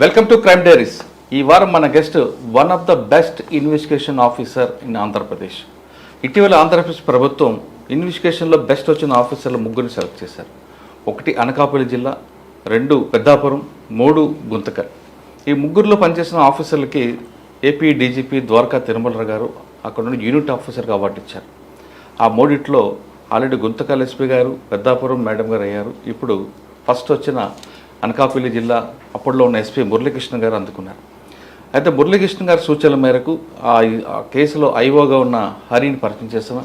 Welcome to crime diaries. ఈ వారం మన guest one of the best investigation officer in Andhra Pradesh. ఇటీవల ఆంధ్రప్రదేశ్ ప్రభుత్వం ఇన్వెస్టిగేషన్లో బెస్ట్ వచ్చిన ఆఫీసర్లు ముగ్గురిని సెలెక్ట్ చేశారు. 1 అనకాపల్లి జిల్లా, 2 పెద్దాపురం, 3 గుంతకల్. ఈ ముగ్గురులో పనిచేసిన ఆఫీసర్లకి ఏపీ డీజీపీ ద్వారకా తిరుమలరావు గారు అక్కడ నుండి యూనిట్ ఆఫీసర్గా అవార్డు ఇచ్చారు. ఆ మూడిట్లో ఆల్రెడీ గుంతకల్ ఎస్పీ గారు, పెద్దాపురం మేడం గారు అయ్యారు. ఇప్పుడు ఫస్ట్ వచ్చిన అనకాపల్లి జిల్లా అప్పట్లో ఉన్న ఎస్పీ మురళీకృష్ణ గారు అందుకున్నారు. అయితే మురళీకృష్ణ గారి సూచనల మేరకు ఆ కేసులో ఐఓగా ఉన్న హరిని పరిచయం చేసిన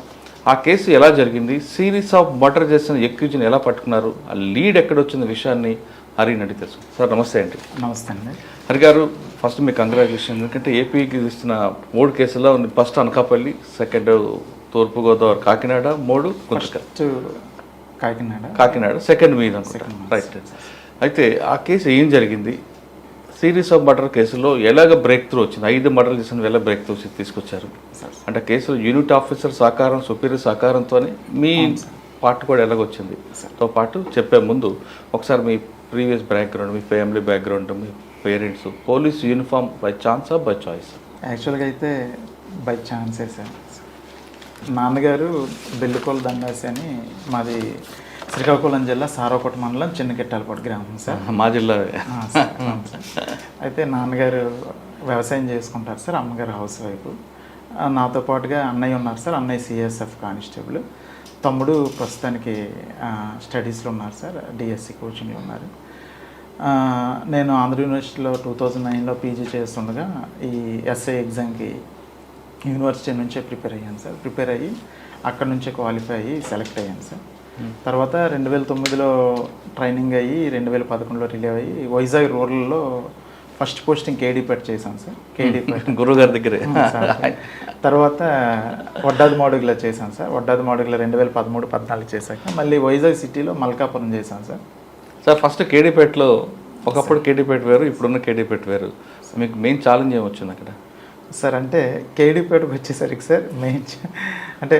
ఆ కేసు ఎలా జరిగింది, సిరీస్ ఆఫ్ మర్డర్ చేసిన ఎక్యూజ్ని ఎలా పట్టుకున్నారు, ఆ లీడ్ ఎక్కడొచ్చిన విషయాన్ని హరిని అడిగి తెలుసు. సార్ నమస్తే అండి. నమస్తే అండి. హరి గారు, ఫస్ట్ మీ కంగ్రాచులేషన్. ఎందుకంటే ఏపీకి ఇస్తున్న 3 కేసుల్లో ఫస్ట్ అనకాపల్లి, సెకండ్ తూర్పుగోదావరి కాకినాడ, 3 గుంతకల్. కాకినాడ సెకండ్ మీరు రైట్. అయితే ఆ కేసు ఏం జరిగింది, సిరీస్ ఆఫ్ మర్డర్ కేసులో ఎలాగ బ్రేక్ త్రూ వచ్చింది, 5 మర్డర్లు చేసిన ఎలా బ్రేక్ త్రూ తీసుకొచ్చారు అంటే కేసులో యూనిట్ ఆఫీసర్ సహకారం, సుపీరియర్ సహకారంతోనే మీ పార్ట్ కూడా ఎలాగొచ్చింది తో పాటు చెప్పే ముందు ఒకసారి మీ ప్రీవియస్ బ్యాక్గ్రౌండ్, మీ ఫ్యామిలీ బ్యాక్గ్రౌండ్, మీ పేరెంట్స్, పోలీస్ యూనిఫామ్ బై ఛాన్సా బై చాయిస్? యాక్చువల్గా అయితే బై ఛాన్సే సార్. నాన్నగారు బెల్లికోల దండాసి అని, మాది శ్రీకాకుళం జిల్లా సారోకోట మండలం చిన్నకెట్టాలపాటు గ్రామం సార్. మా జిల్లా. అయితే నాన్నగారు వ్యవసాయం చేసుకుంటారు సార్, అమ్మగారు హౌస్ వైఫ్. నాతో పాటుగా అన్నయ్య ఉన్నారు సార్, అన్నయ్య సిఎస్ఎఫ్ కానిస్టేబుల్. తమ్ముడు ప్రస్తుతానికి స్టడీస్లో ఉన్నారు సార్, డిఎస్సి కోచింగ్లో ఉన్నారు. నేను ఆంధ్ర యూనివర్సిటీలో 2009లో పీజీ చేస్తుండగా ఈ ఎస్ఐ ఎగ్జామ్కి యూనివర్సిటీ నుంచే ప్రిపేర్ అయ్యాను సార్. ప్రిపేర్ అయ్యి అక్కడ నుంచే క్వాలిఫై అయ్యి సెలెక్ట్ అయ్యాను సార్. తర్వాత 2009లో ట్రైనింగ్ అయ్యి 2011లో రిలీవ్ అయ్యి వైజాగ్ రూరల్లో ఫస్ట్ పోస్టింగ్ కేడీపేట చేశాను సార్. కేడీపేట గురుగారి దగ్గరే. తర్వాత వడ్డాది మాడుగులో చేశాను సార్. వడ్డాది మాడుగులో 2013-14 చేశాక మళ్ళీ వైజాగ్ సిటీలో మల్కాపురం చేశాను సార్. సార్ ఫస్ట్ కేడీపేటలో, ఒకప్పుడు కేడీపేట వేరు, ఇప్పుడున్న కేడీపేట వేరు. మీకు మెయిన్ ఛాలెంజ్ ఏమొచ్చింది అక్కడ సార్? అంటే కేడీపేటకు వచ్చేసరికి సార్ మెయిన్ అంటే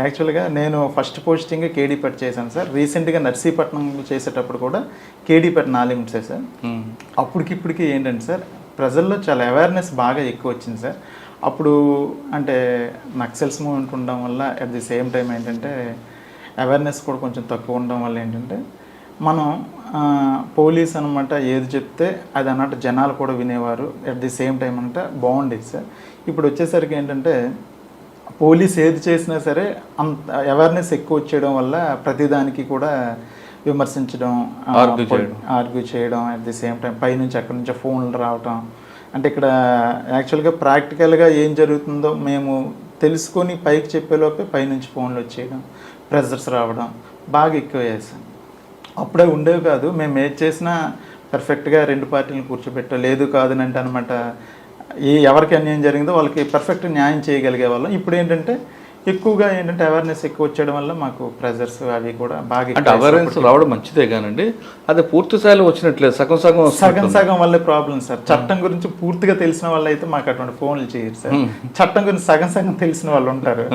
యాక్చువల్గా నేను ఫస్ట్ పోస్టింగ్ కేడీపేట చేశాను సార్. రీసెంట్గా నర్సీపట్నం చేసేటప్పుడు కూడా కేడీపేట 4 లిమిట్సే సార్. అప్పటికిప్పటికి ఏంటంటే సార్ ప్రజల్లో చాలా అవేర్నెస్ బాగా ఎక్కువ వచ్చింది సార్. అప్పుడు అంటే నక్సల్స్ మూవ్మెంట్ ఉండడం వల్ల అట్ ది సేమ్ టైం ఏంటంటే అవేర్నెస్ కూడా కొంచెం తక్కువ ఉండడం వల్ల ఏంటంటే మనం పోలీస్ అనమాట ఏది చెప్తే అది అన్నట్టు జనాలు కూడా వినేవారు. అట్ ది సేమ్ టైం అంటే బాగుండేది సార్. ఇప్పుడు వచ్చేసరికి ఏంటంటే పోలీస్ ఏది చేసినా సరే అంత అవేర్నెస్ ఎక్కువ వచ్చేయడం వల్ల ప్రతిదానికి కూడా విమర్శించడం, ఆర్గ్యూ చేయడం, అట్ ది సేమ్ టైం పైనుంచి అక్కడి నుంచి ఫోన్లు రావటం. అంటే ఇక్కడ యాక్చువల్గా ప్రాక్టికల్గా ఏం జరుగుతుందో మేము తెలుసుకొని పైకి చెప్పేలోపే పైనుంచి ఫోన్లు వచ్చేయడం, ప్రెజర్స్ రావడం బాగా ఎక్కువయ్యాయి సార్. అప్పుడే ఉండేవి కాదు. మేము ఏది చేసినా పర్ఫెక్ట్గా 2 పార్టీలను కూర్చోబెట్టా, లేదు కాదని అంటే అనమాట ఎవరికి అన్యాయం జరిగిందో వాళ్ళకి పర్ఫెక్ట్ న్యాయం చేయగలిగే వాళ్ళం. ఇప్పుడు ఏంటంటే ఎక్కువగా ఏంటంటే అవేర్నెస్ ఎక్కువ వచ్చేయడం వల్ల మాకు ప్రెజర్స్ అవి కూడా బాగా. అంటే అవేర్నెస్ రావడం మంచిదే కానండి, అది పూర్తి స్థాయిలో వచ్చినట్లేదు, సగం వల్లే ప్రాబ్లం సార్. చట్టం గురించి పూర్తిగా తెలిసిన వాళ్ళు అయితే మాకు అటువంటి ఫోన్లు చేయరు సార్. చట్టం గురించి సగం తెలిసిన వాళ్ళు ఉంటారు,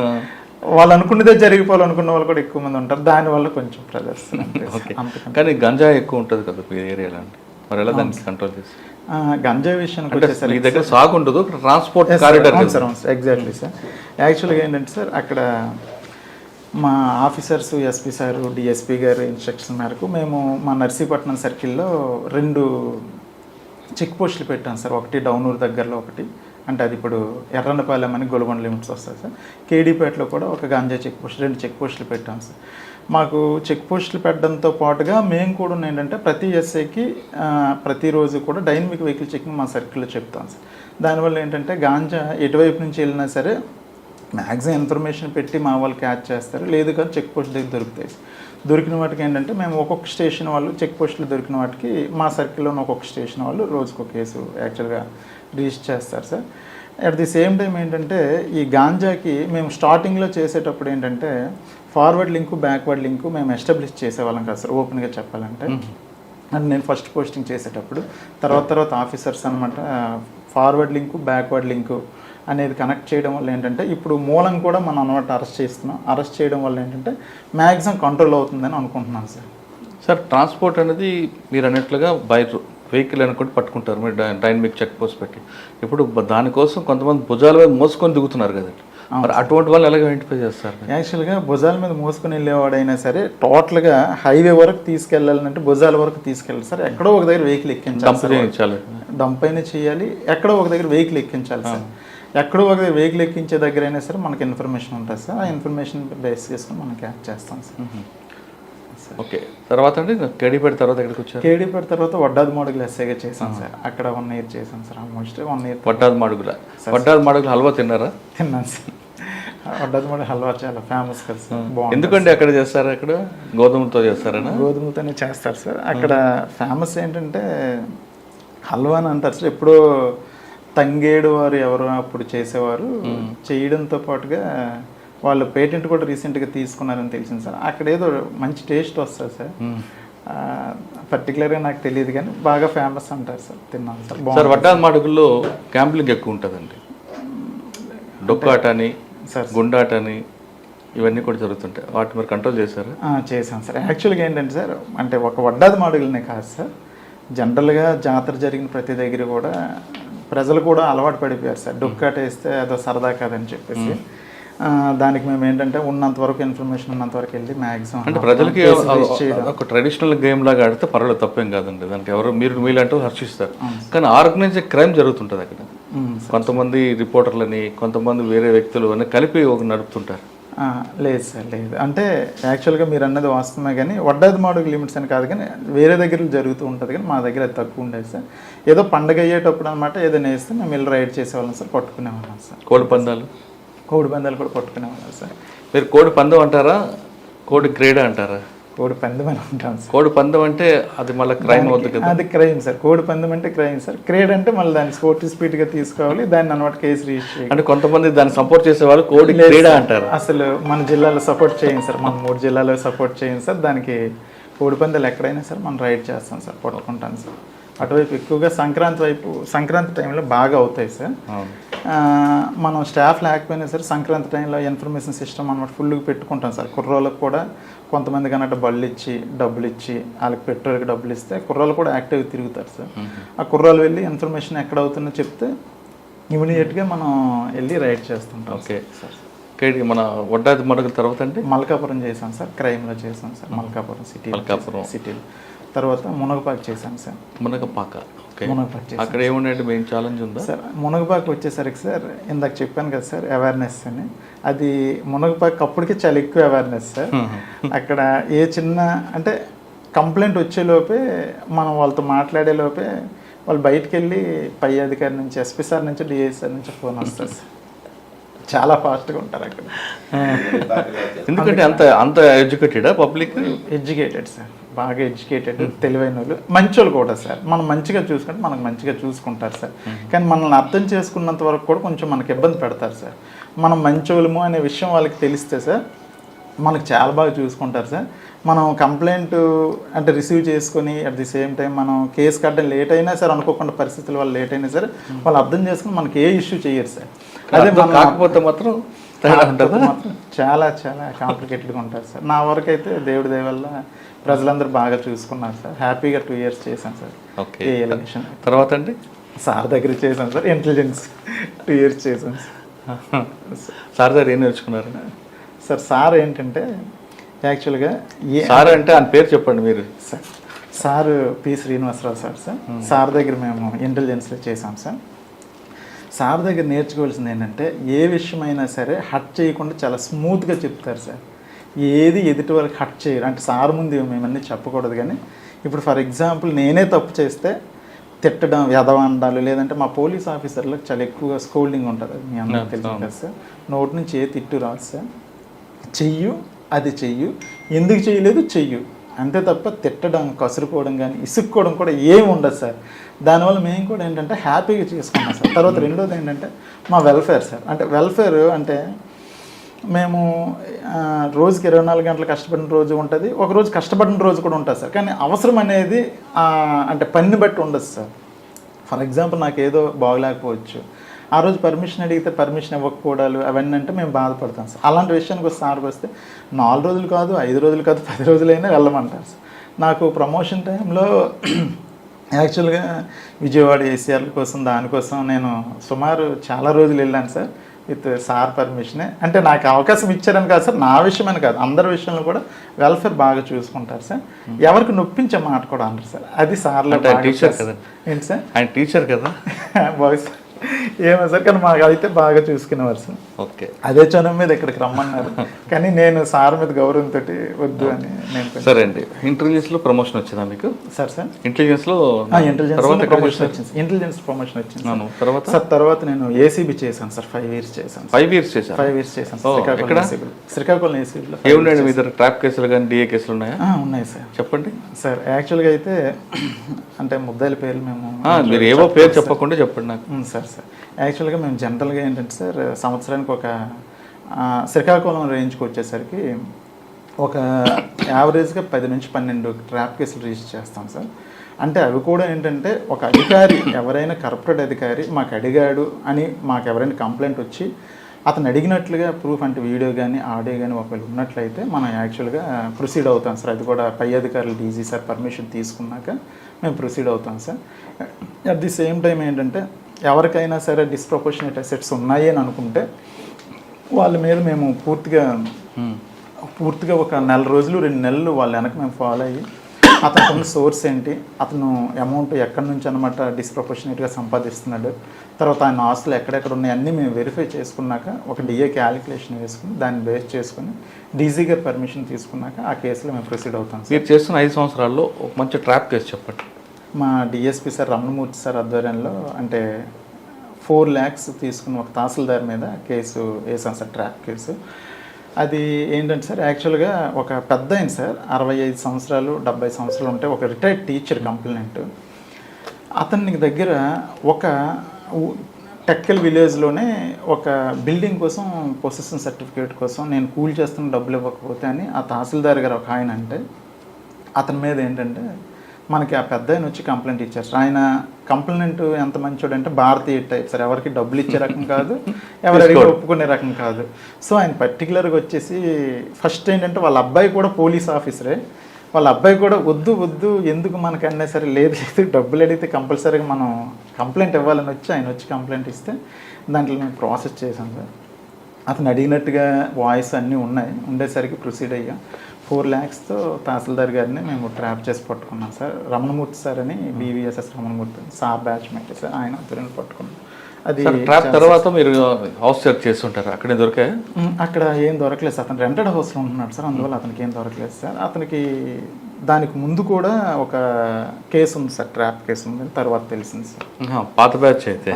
వాళ్ళు అనుకున్నదే జరిగిపోవాలనుకున్న వాళ్ళు కూడా ఎక్కువ మంది ఉంటారు. దానివల్ల కొంచెం ప్రదర్శన. కానీ గంజా ఎక్కువ ఉంటుంది కదా ఈ ఏరియాలో, మరి ఎలా దాన్ని కంట్రోల్ చేసి? గంజా విషయానికి వచ్చేసరికి దగ్గర సాగు ఉండదు, ట్రాన్స్పోర్ట్ కారిడార్. Exactly sir. యాక్చువల్గా ఏంటంటే సార్ అక్కడ మా ఆఫీసర్స్, ఎస్పీ సారు, డిఎస్పీ గారు ఇన్స్ట్రక్షన్ మేరకు మేము మా నర్సీపట్నం సర్కిల్లో 2 చెక్ పోస్టులు పెట్టాం సార్. ఒకటి డౌనూరు దగ్గరలో, ఒకటి అంటే అది ఇప్పుడు ఎర్రన్నపాలెం అని గొలుగొండ లిమిట్స్ వస్తాయి సార్. కేడీపేటలో కూడా ఒక గాంజా చెక్ పోస్ట్, 2 చెక్ పోస్టులు పెట్టాం సార్. మాకు చెక్ పోస్టులు పెట్టడంతో పాటుగా మేము కూడా ఏంటంటే ప్రతి ఎస్ఐకి ప్రతిరోజు కూడా డైనమిక్ వెహికల్ చెకింగ్ మా సర్కిల్లో చెప్తాం సార్. దానివల్ల ఏంటంటే గాంజా ఎటువైపు నుంచి వెళ్ళినా సరే మ్యాక్సిమం ఇన్ఫర్మేషన్ పెట్టి మా వాళ్ళు క్యాచ్ చేస్తారు, లేదు కానీ చెక్ పోస్ట్ దగ్గర దొరుకుతాయి. దొరికిన వాటికి ఏంటంటే మేము ఒక్కొక్క స్టేషన్ వాళ్ళు చెక్ పోస్టులు దొరికిన వాటికి మా సర్కిల్లోని ఒక్కొక్క స్టేషన్ వాళ్ళు రోజుకొక కేసు యాక్చువల్గా రిజిస్టర్ చేస్తారు sir. At the same time ఏంటంటే ఈ గాంజాకి మేము స్టార్టింగ్లో చేసేటప్పుడు ఏంటంటే ఫార్వర్డ్ లింకు, బ్యాక్వర్డ్ లింకు మేము ఎస్టాబ్లిష్ చేసేవాళ్ళం కదా సార్, ఓపెన్గా చెప్పాలంటే. అండ్ నేను ఫస్ట్ పోస్టింగ్ చేసేటప్పుడు తర్వాత ఆఫీసర్స్ అనమాట ఫార్వర్డ్ లింకు, బ్యాక్వర్డ్ లింకు అనేది కనెక్ట్ చేయడం వల్ల ఏంటంటే ఇప్పుడు మూలం కూడా మనం అనమాట అరెస్ట్ చేయడం వల్ల ఏంటంటే మ్యాక్సిమం కంట్రోల్ అవుతుందని అనుకుంటున్నాను సార్. సార్ ట్రాన్స్పోర్ట్ అనేది మీరు అన్నట్లుగా బై వెహికల్ అనుకుంటే పట్టుకుంటారు మీరు డైనమిక్ చెక్ పోస్ట్ పెట్టి. ఇప్పుడు దానికోసం కొంతమంది భుజాల మీద మోసుకొని దిగుతున్నారు కదండి, మరి అటువంటి వాళ్ళు ఎలాగ ఐడెంటిఫై చేస్తారు? యాక్చువల్గా భుజాల మీద మోసుకొని వెళ్ళేవాడైనా సరే టోటల్గా హైవే వరకు తీసుకెళ్ళాలంటే భుజాల వరకు తీసుకెళ్ళాలి సార్. ఎక్కడో ఒక దగ్గర వెహికల్ ఎక్కించాలి, డంప్ అయినా చేయాలి, ఎక్కడో ఒక దగ్గర వెహికల్ ఎక్కించాలి సార్. ఎక్కడో ఒక దగ్గర వెహికల్ ఎక్కించే దగ్గర అయినా సరే మనకి ఇన్ఫర్మేషన్ ఉంటుంది సార్. ఆ ఇన్ఫర్మేషన్ బేస్ చేసుకుని మనం క్యాచ్ చేస్తాం సార్. ఓకే, తర్వాత అండి కేడీపేట తర్వాత ఎక్కడికి వచ్చారు? కేడీపేట తర్వాత వడ్డాది మాడుగులు ఎస్ఐగా చేశాం సార్. అక్కడ 1 year చేశాం sir, almost 1 year. Vaddadi Madugula halwa తిన్నారా? తిన్నాను సార్. వడ్డాది మాడుగు హల్వా చాలా ఫేమస్ కదా సార్. బాగుంది. ఎందుకంటే అక్కడ చేస్తారు, అక్కడ గోధుమలతో చేస్తారనా? గోధుమలతోనే చేస్తారు సార్. అక్కడ ఫేమస్ ఏంటంటే హల్వా అని అంటారు సార్. ఎప్పుడో తంగేడు వారు ఎవరు అప్పుడు చేసేవారు, చేయడంతో పాటుగా వాళ్ళు పేటెంట్ కూడా రీసెంట్గా తీసుకున్నారని తెలిసింది సార్. అక్కడ ఏదో మంచి టేస్ట్ వస్తుంది సార్. పర్టికులర్గా నాకు తెలియదు కానీ బాగా ఫేమస్ అంటారు సార్. తిన్నాను సార్. సార్ వడ్డాది మాడుగుల్లో క్యాంప్లింగ్ ఎక్కువ ఉంటుందండి, డొక్కాట అని గుండాట అని ఇవన్నీ కూడా జరుగుతుంటాయి, వాటి మీరు కంట్రోల్ చేశారు? చేశాను సార్. యాక్చువల్గా ఏంటంటే సార్, అంటే ఒక వడ్డాది మాడుగులనే కాదు సార్, జనరల్గా జాతర జరిగిన ప్రతి దగ్గర కూడా ప్రజలు కూడా అలవాటు పడిపోయారు సార్. డొక్కాట వేస్తే అదో సరదా కాదని చెప్పేసి దానికి మేము ఏంటంటే ఉన్నంత వరకు ఇన్ఫర్మేషన్ ఉన్నంత వరకు వెళ్ళి మ్యాక్సిమం అంటే ప్రజలకి ఒక ట్రెడిషనల్ గేమ్ లాగా ఆడితే పర్వాలేదు, తప్పేం కాదండి. దానికి ఎవరు మీలంటూ హర్షిస్తారు. కానీ ఆర్గనైజ్డ్ క్రైమ్ జరుగుతుంటుంది అక్కడ. కొంతమంది రిపోర్టర్లని, కొంతమంది వేరే వ్యక్తులు అని కలిపి ఒక నడుపుతుంటారు. లేదు సార్, లేదు. అంటే యాక్చువల్గా మీరు అన్నది వాస్తవమే, కానీ వడ్డాది మాడుగు లిమిట్స్ అని కాదు, కానీ వేరే దగ్గర జరుగుతూ ఉంటుంది. కానీ మా దగ్గర అది తక్కువ ఉండేది సార్. ఏదో పండగ అయ్యేటప్పుడు అనమాట ఏదైనా వేస్తే మేము వెళ్ళి రైడ్ చేసేవాళ్ళం సార్, పట్టుకునేవాళ్ళం సార్. కోడి పందాలు కూడా పట్టుకునేవాళ్ళం సార్. మీరు కోడి పందెం అంటారా, కోడి క్రీడ అంటారా? కోడి పందెం అని ఉంటాం సార్. కోడి పందెం అంటే అది మళ్ళీ క్రైమ్ అవుతుంది కదా? అది క్రైమ్ సార్. కోడి పందెం అంటే క్రైమ్ సార్. క్రీడ అంటే మళ్ళీ దాన్ని స్పోర్ట్ స్పీడ్గా తీసుకోవాలి, దాన్ని అనమాట కేసు రిజిస్టర్. అంటే కొంతమంది దాన్ని సపోర్ట్ చేసే వాళ్ళు కోడి క్రీడ అంటారు. అసలు మన జిల్లాలో సపోర్ట్ చేయండి సార్, మన 3 జిల్లాలో సపోర్ట్ చేయండి సార్. దానికి కోడి పందాలు ఎక్కడైనా సరే మనం రైడ్ చేస్తాం సార్, పట్టుకుంటాం సార్. అటువైపు ఎక్కువగా సంక్రాంతి టైంలో బాగా అవుతాయి సార్. మనం స్టాఫ్ లేకపోయినా సరే సంక్రాంతి టైంలో ఇన్ఫర్మేషన్ సిస్టమ్ అనమాట ఫుల్గా పెట్టుకుంటాం సార్. కుర్రోళ్ళకి కూడా కొంతమందికి అన్నట్టు బళ్ళు ఇచ్చి డబ్బులు ఇచ్చి వాళ్ళకి పెట్రోల్కి డబ్బులు ఇస్తే కుర్రోళ్ళు కూడా యాక్టివ్గా తిరుగుతారు సార్. ఆ కుర్రోళ్ళు వెళ్ళి ఇన్ఫర్మేషన్ ఎక్కడ అవుతుందో చెప్తే ఇమీడియట్గా మనం వెళ్ళి రైడ్ చేస్తుంటాం. Okay sir. మన వడ్డాది మాడుగుల తర్వాత అంటే మల్కాపురం చేసాం సార్, క్రైమ్లో చేసాం సార్. మల్కాపురం సిటీలో తర్వాత మునగపాకు చేశాను సార్. మునగపాక అక్కడ ఏముండే మెయిన్ ఛాలెంజ్ ఉందా సార్? మునగపాకు వచ్చేసరికి సార్ ఇందాక చెప్పాను కదా సార్ అవేర్నెస్ అని, అది మునగపాకు అప్పటికే చాలా ఎక్కువ అవేర్నెస్ సార్. అక్కడ ఏ చిన్న అంటే కంప్లైంట్ వచ్చేలోపే మనం వాళ్ళతో మాట్లాడే లోపే వాళ్ళు బయటకు వెళ్ళి పై అధికారి నుంచి, ఎస్పీ సార్ నుంచి, డిఐ సార్ నుంచి ఫోన్ వస్తుంది సార్. చాలా ఫాస్ట్గా ఉంటారు అక్కడ. ఎందుకంటే అంత ఎడ్యుకేటెడా పబ్లిక్? ఎడ్యుకేటెడ్ సార్, బాగా ఎడ్యుకేటెడ్, తెలివైన వాళ్ళు, మంచి వాళ్ళు కూడా సార్. మనం మంచిగా చూసుకుంటే మనకు మంచిగా చూసుకుంటారు సార్. కానీ మనల్ని అర్థం చేసుకున్నంత వరకు కూడా కొంచెం మనకి ఇబ్బంది పెడతారు సార్. మనం మంచోళ్ళము అనే విషయం వాళ్ళకి తెలిస్తే సార్ మనకు చాలా బాగా చూసుకుంటారు సార్. మనం కంప్లైంట్ అంటే రిసీవ్ చేసుకొని అట్ ది సేమ్ టైం మనం కేసు కట్టడం లేట్ అయినా సరే, అనుకోకుండా పరిస్థితుల వల్ల లేట్ అయినా సరే వాళ్ళు అర్థం చేసుకుని మనకి ఏ ఇష్యూ చేయరు సార్. అదే కాకపోతే మాత్రం చాలా చాలా కాంప్లికేటెడ్గా ఉంటారు సార్. నా వరకు అయితే దేవుడి దయ వల్ల ప్రజలందరూ బాగా చూసుకున్నారు సార్. హ్యాపీగా 2 years చేశాను సార్. ఓకే, ఎలక్షన్ తర్వాత అండి సార్ దగ్గర చేశాను సార్. ఇంటెలిజెన్స్ 2 years చేశాను సార్. సార్ దగ్గర ఏం నేర్చుకున్నారు సార్ ఏంటంటే యాక్చువల్గా సార్ అంటే ఆయన పేరు చెప్పండి మీరు. సార్ పి శ్రీనివాసరావు సార్ దగ్గర మేము ఇంటెలిజెన్స్లో చేసాం సార్. సార్ దగ్గర నేర్చుకోవాల్సింది ఏంటంటే ఏ విషయమైనా సరే హట్ చేయకుండా చాలా స్మూత్గా చెప్తారు సార్. ఏది ఎదుటి వాళ్ళకి హట్ చేయరు. అంటే సార్ ముందు మేమన్నీ చెప్పకూడదు, కానీ ఇప్పుడు ఫర్ ఎగ్జాంపుల్ నేనే తప్పు చేస్తే తిట్టడం, వ్యధవండాలు, లేదంటే మా పోలీస్ ఆఫీసర్లకు చాలా ఎక్కువగా స్కోల్డింగ్ ఉంటుంది. మీ అందరికీ తెలుసు కదా సార్. నోటి నుంచి ఏ తిట్టు రాదు సార్. చెయ్యు, అది చెయ్యు, ఎందుకు చేయలేదు చెయ్యు, అంతే తప్ప తిట్టడం, కసురుకోవడం కానీ ఇసుక్కోవడం కూడా ఏమి ఉండదు సార్. దానివల్ల మేము కూడా ఏంటంటే హ్యాపీగా చేసుకున్నాం సార్. తర్వాత రెండోది ఏంటంటే మా వెల్ఫేర్ సార్. అంటే వెల్ఫేర్ అంటే మేము రోజుకి 24 గంటలు కష్టపడిన రోజు ఉంటుంది, ఒకరోజు కష్టపడిన రోజు కూడా ఉంటుంది సార్. కానీ అవసరం అనేది అంటే పని బట్టి ఉండదు సార్. ఫర్ ఎగ్జాంపుల్ నాకు ఏదో బాగలేకపోవచ్చు, ఆ రోజు పర్మిషన్ అడిగితే పర్మిషన్ ఇవ్వకపోవడాలు అవన్నీ అంటే మేము బాధపడతాం సార్. అలాంటి విషయానికి వస్తే సార్కి వస్తే 4 రోజులు కాదు, 5 రోజులు కాదు, 10 రోజులైనా వెళ్ళమంటారు సార్. నాకు ప్రమోషన్ టైంలో యాక్చువల్గా విజయవాడ ఏసీఆర్ల కోసం దానికోసం నేను సుమారు చాలా రోజులు వెళ్ళాను సార్, విత్ సార్ పర్మిషనే. అంటే నాకు అవకాశం ఇచ్చారని కాదు సార్, నా విషయమని కాదు, అందరి విషయంలో కూడా వెల్ఫేర్ బాగా చూసుకుంటారు సార్, ఎవరికి నొప్పించే మాట కూడా అంటారు సార్, అది సార్లో టీచర్ కదా. ఏంటి సార్? ఆయన టీచర్ కదా. బాయ్స్ ఏమో సార్, కానీ మాకు అయితే బాగా చూసుకునేవారు సార్. ఓకే, అదే చనం మీద ఇక్కడికి రమ్మన్నారు, కానీ నేను సార్ మీద గౌరవంతో వద్దు అని నేను. సరే అండి, ఇంటెలిజెన్స్లో ప్రమోషన్ వచ్చిందా మీకు? సార్ ఇంటెలిజెన్స్లో ప్రమోషన్ వచ్చింది, ఇంటెలిజెన్స్ ప్రమోషన్ వచ్చింది తర్వాత. సార్ తర్వాత నేను ఏసీబీ చేశాను సార్, 5 years చేశాను. 5 years చేశాను. 5 years చేశాను శ్రీకాకుళం ఏసీబీలో. ఏమున్నాయండి మీ దగ్గర? ట్రాప్ కేసులు కానీ డిఏ కేసులు ఉన్నాయా? ఉన్నాయి సార్. చెప్పండి సార్. యాక్చువల్గా అయితే అంటే ముద్దాయిల పేర్లు మేము మీరు ఏవో పేరు చెప్పకుండా చెప్పండి నాకు. సార్ యాక్చువల్గా మేము జనరల్గా ఏంటంటే సార్, సంవత్సరానికి ఒక శ్రీకాకుళం రేంజ్కి వచ్చేసరికి ఒక యావరేజ్గా 10 నుంచి 12 ట్రాప్ కేసులు రిజిస్టర్ చేస్తాం సార్. అంటే అవి కూడా ఏంటంటే ఒక అధికారి, ఎవరైనా కరప్టెడ్ అధికారి మాకు అడిగాడు అని మాకు ఎవరైనా కంప్లైంట్ వచ్చి అతను అడిగినట్లుగా ప్రూఫ్, అంటే వీడియో కానీ ఆడియో కానీ ఒకవేళ ఉన్నట్లయితే మనం యాక్చువల్గా ప్రొసీడ్ అవుతాం సార్. అది కూడా పై అధికారులు డీజీ సార్ పర్మిషన్ తీసుకున్నాక మేము ప్రొసీడ్ అవుతాం sir. At the same time ఏంటంటే ఎవరికైనా సరే డిస్ప్రపోర్షనేట్ అసెట్స్ ఉన్నాయి అని అనుకుంటే వాళ్ళ మీద మేము పూర్తిగా ఒక 4 రోజులు 2 నెలలు వాళ్ళ వెనక మేము ఫాలో అయ్యి అతను ఉన్న సోర్స్ ఏంటి, అతను అమౌంట్ ఎక్కడి నుంచి అనమాట డిస్ప్రపోర్షనేట్గా సంపాదిస్తున్నాడు, తర్వాత ఆయన ఆస్తులు ఎక్కడెక్కడ ఉన్నాయి అన్నీ మేము వెరిఫై చేసుకున్నాక ఒక డిఏ క్యాలిక్యులేషన్ వేసుకుని దాన్ని బేస్ చేసుకుని డీజీ గారి పర్మిషన్ తీసుకున్నాక ఆ కేసులో మేము ప్రొసీడ్ అవుతాం. మీరు చేస్తున్న 5 సంవత్సరాల్లో ఒక మంచి ట్రాప్ కేసు చెప్పండి. మా డిఎస్పీ సార్ రమణమూర్తి సార్ ఆధ్వర్యంలో అంటే 4 lakhs తీసుకుని ఒక తహసీల్దార్ మీద కేసు వేసాం సార్, ట్రాప్ కేసు. అది ఏంటంటే సార్, యాక్చువల్గా ఒక పెద్ద ఆయన సార్, 65 సంవత్సరాలు 70 సంవత్సరాలు ఉంటే ఒక రిటైర్డ్ టీచర్ కంప్లైంట్. అతని దగ్గర ఒక టెక్కల్ విలేజ్లోనే ఒక బిల్డింగ్ కోసం పొసెషన్ సర్టిఫికేట్ కోసం నేను కూల్ చేస్తున్న డబ్బులు ఇవ్వకపోతే అని ఆ తహసీల్దార్ గారు ఒక ఆయన అంటే, అతని మీద ఏంటంటే మనకి ఆ పెద్ద ఆయన వచ్చి కంప్లైంట్ ఇచ్చారు సార్. ఆయన కంప్లైంట్ ఎంత మంచోడు అంటే భారతీయ టైప్ సార్, ఎవరికి డబ్బులు ఇచ్చే రకం కాదు, ఎవరికి ఒప్పుకునే రకం కాదు. సో ఆయన పర్టికులర్గా వచ్చేసి ఫస్ట్ ఏంటంటే వాళ్ళ అబ్బాయి కూడా పోలీస్ ఆఫీసరే, వాళ్ళ అబ్బాయి కూడా వద్దు ఎందుకు మనకన్నా సరే లేదు డబ్బులు అడిగితే కంపల్సరీగా మనం కంప్లైంట్ ఇవ్వాలని వచ్చి ఆయన వచ్చి కంప్లైంట్ ఇస్తే దాంట్లో మేము ప్రాసెస్ చేశాం సార్. అతను అడిగినట్టుగా వాయిస్ అన్నీ ఉండేసరికి ప్రొసీడ్ అయ్యాం. 4 lakhsతో తహసీల్దార్ గారిని మేము ట్రాప్ చేసి పట్టుకున్నాం సార్. రమణమూర్తి సార్ అని BVSS Ramanamurthy sir batchmate sir, ఆయన అతను పట్టుకున్నాం. అది ట్రాప్ తర్వాత మీరు హౌస్ సెర్చ్ చేస్తుంటారు, అక్కడే దొరికాయి? అక్కడ ఏం దొరకలేదు సార్, అతను రెంటెడ్ హౌస్లో ఉంటున్నాడు సార్, అందువల్ల అతనికి ఏం దొరకలేదు సార్. అతనికి దానికి ముందు కూడా ఒక కేసు ఉంది సార్, ట్రాప్ కేసు ఉంది, తర్వాత తెలిసింది సార్. పాత బ్యాచ్ అయితే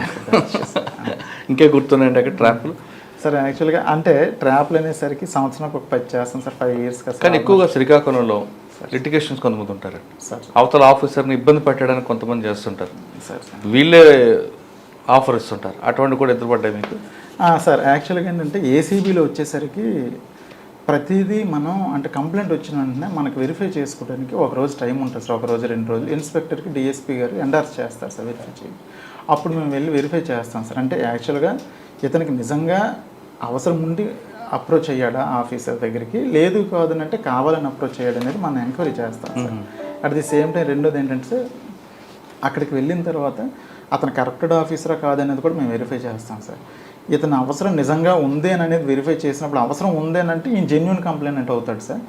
ఇంకే గుర్తున్నాయండి అక్కడ ట్రాప్లు? సార్ యాక్చువల్గా అంటే ట్రాప్లు అనేసరికి సంవత్సరానికి ఒక 10 చేస్తాం సార్, 5 years కదా. కానీ ఎక్కువగా శ్రీకాకుళంలో లిటిగేషన్స్ కొంతమంది ఉంటారు సార్, అవతల ఆఫీసర్ని ఇబ్బంది పెట్టడానికి కొంతమంది చేస్తుంటారు సార్, వీళ్ళే ఆఫర్ ఇస్తుంటారు, అటువంటి కూడా ఎదురుపడ్డాయి మీకు? సార్ యాక్చువల్గా ఏంటంటే ఏసీబీలో వచ్చేసరికి ప్రతిదీ మనం అంటే కంప్లైంట్ వచ్చిన వెంటనే మనకు వెరిఫై చేసుకోవడానికి ఒక రోజు టైం ఉంటుంది సార్, 1 రోజు 2 రోజులు. ఇన్స్పెక్టర్కి డిఎస్పీ గారు ఎండార్స్ చేస్తారు సార్ వెరిఫై చేయండి, అప్పుడు మేము వెళ్ళి వెరిఫై చేస్తాం సార్. అంటే యాక్చువల్గా ఇతనికి నిజంగా అవసరం ఉండి అప్రోచ్ అయ్యాడా ఆఫీసర్ దగ్గరికి, లేదు కాదనంటే కావాలని అప్రోచ్ అయ్యాడు అనేది మనం ఎంక్వైరీ చేస్తాం sir. At the same time రెండోది ఏంటంటే అక్కడికి వెళ్ళిన తర్వాత అతను కరప్టెడ్ ఆఫీసరా కాదనేది కూడా మేము వెరిఫై చేస్తాం సార్. ఇతను అవసరం నిజంగా ఉంది అని అనేది వెరిఫై చేసినప్పుడు అవసరం ఉంది అని అంటే ఈయన జెన్యున్ కంప్లైంట్ అవుతాడు సార్.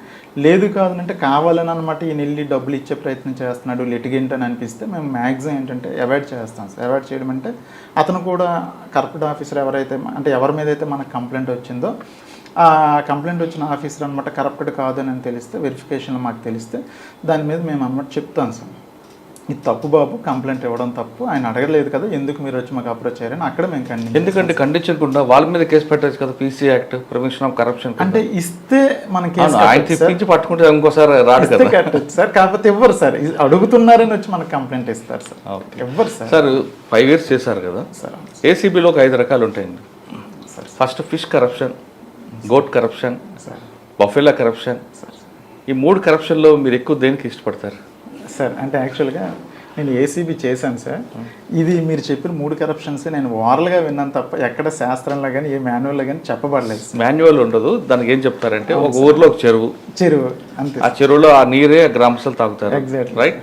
లేదు కాదనంటే కావాలని అనమాట ఈయన వెళ్ళి డబ్బులు ఇచ్చే ప్రయత్నం చేస్తున్నాడు లిటిగెంట్ అని అనిపిస్తే మేము మ్యాక్సిమం ఏంటంటే అవాయిడ్ చేస్తాం సార్. అవాయిడ్ చేయడం అంటే అతను కూడా కరప్టెడ్ ఆఫీసర్ ఎవరైతే అంటే ఎవరి మీద అయితే మనకు కంప్లైంట్ వచ్చిందో ఆ కంప్లైంట్ వచ్చిన ఆఫీసర్ అనమాట కరప్టెడ్ కాదు అని తెలిస్తే వెరిఫికేషన్లో మాకు తెలిస్తే దాని మీద మేము అన్నమాట చెప్తాం సార్, ఇది తప్పు బాబు, కంప్లైంట్ ఇవ్వడం తప్పు, ఆయన అడగలేదు కదా, ఎందుకు మీరు వచ్చి మాకు అప్రోచ్ అయ్యారని అక్కడ మేము ఖండించాం. ఎందుకంటే ఖండించకుండా వాళ్ళ మీద కేసు పెట్టచ్చు కదా, PC act prevention of corruption అంటే ఇస్తే మన కేసు పట్టుకుంటే ఇంకోసారి రాడు కదా కట్టచ్చు సార్, కాకపోతే ఇవ్వరు సార్, అడుగుతున్నారని వచ్చి మనకు కంప్లైంట్ ఇస్తారు సార్, ఇవ్వరు సార్. సార్ 5 years చేశారు కదా సార్, ఏసీబీలో ఒక 5 రకాలు ఉంటాయండి. First fish corruption, goat corruption, buffalo corruption. ఈ 3 కరప్షన్లో మీరు ఎక్కువ దేనికి ఇష్టపడతారు సార్? అంటే యాక్చువల్గా నేను ఏసీబీ చేశాను సార్. ఇది మీరు చెప్పిన 3 కరప్షన్స్ నేను ఓరల్గా విన్నాను తప్ప ఎక్కడ శాస్త్రంలో కానీ ఏ మాన్యువల్లో కానీ చెప్పబడలేదు. మాన్యువల్ ఉండదు. దానికి ఏం చెప్తారంటే ఒక ఊర్లో ఒక చెరువు అంతే. ఆ చెరువులో ఆ నీరే గ్రామస్తులు తాగుతారు, రైట్?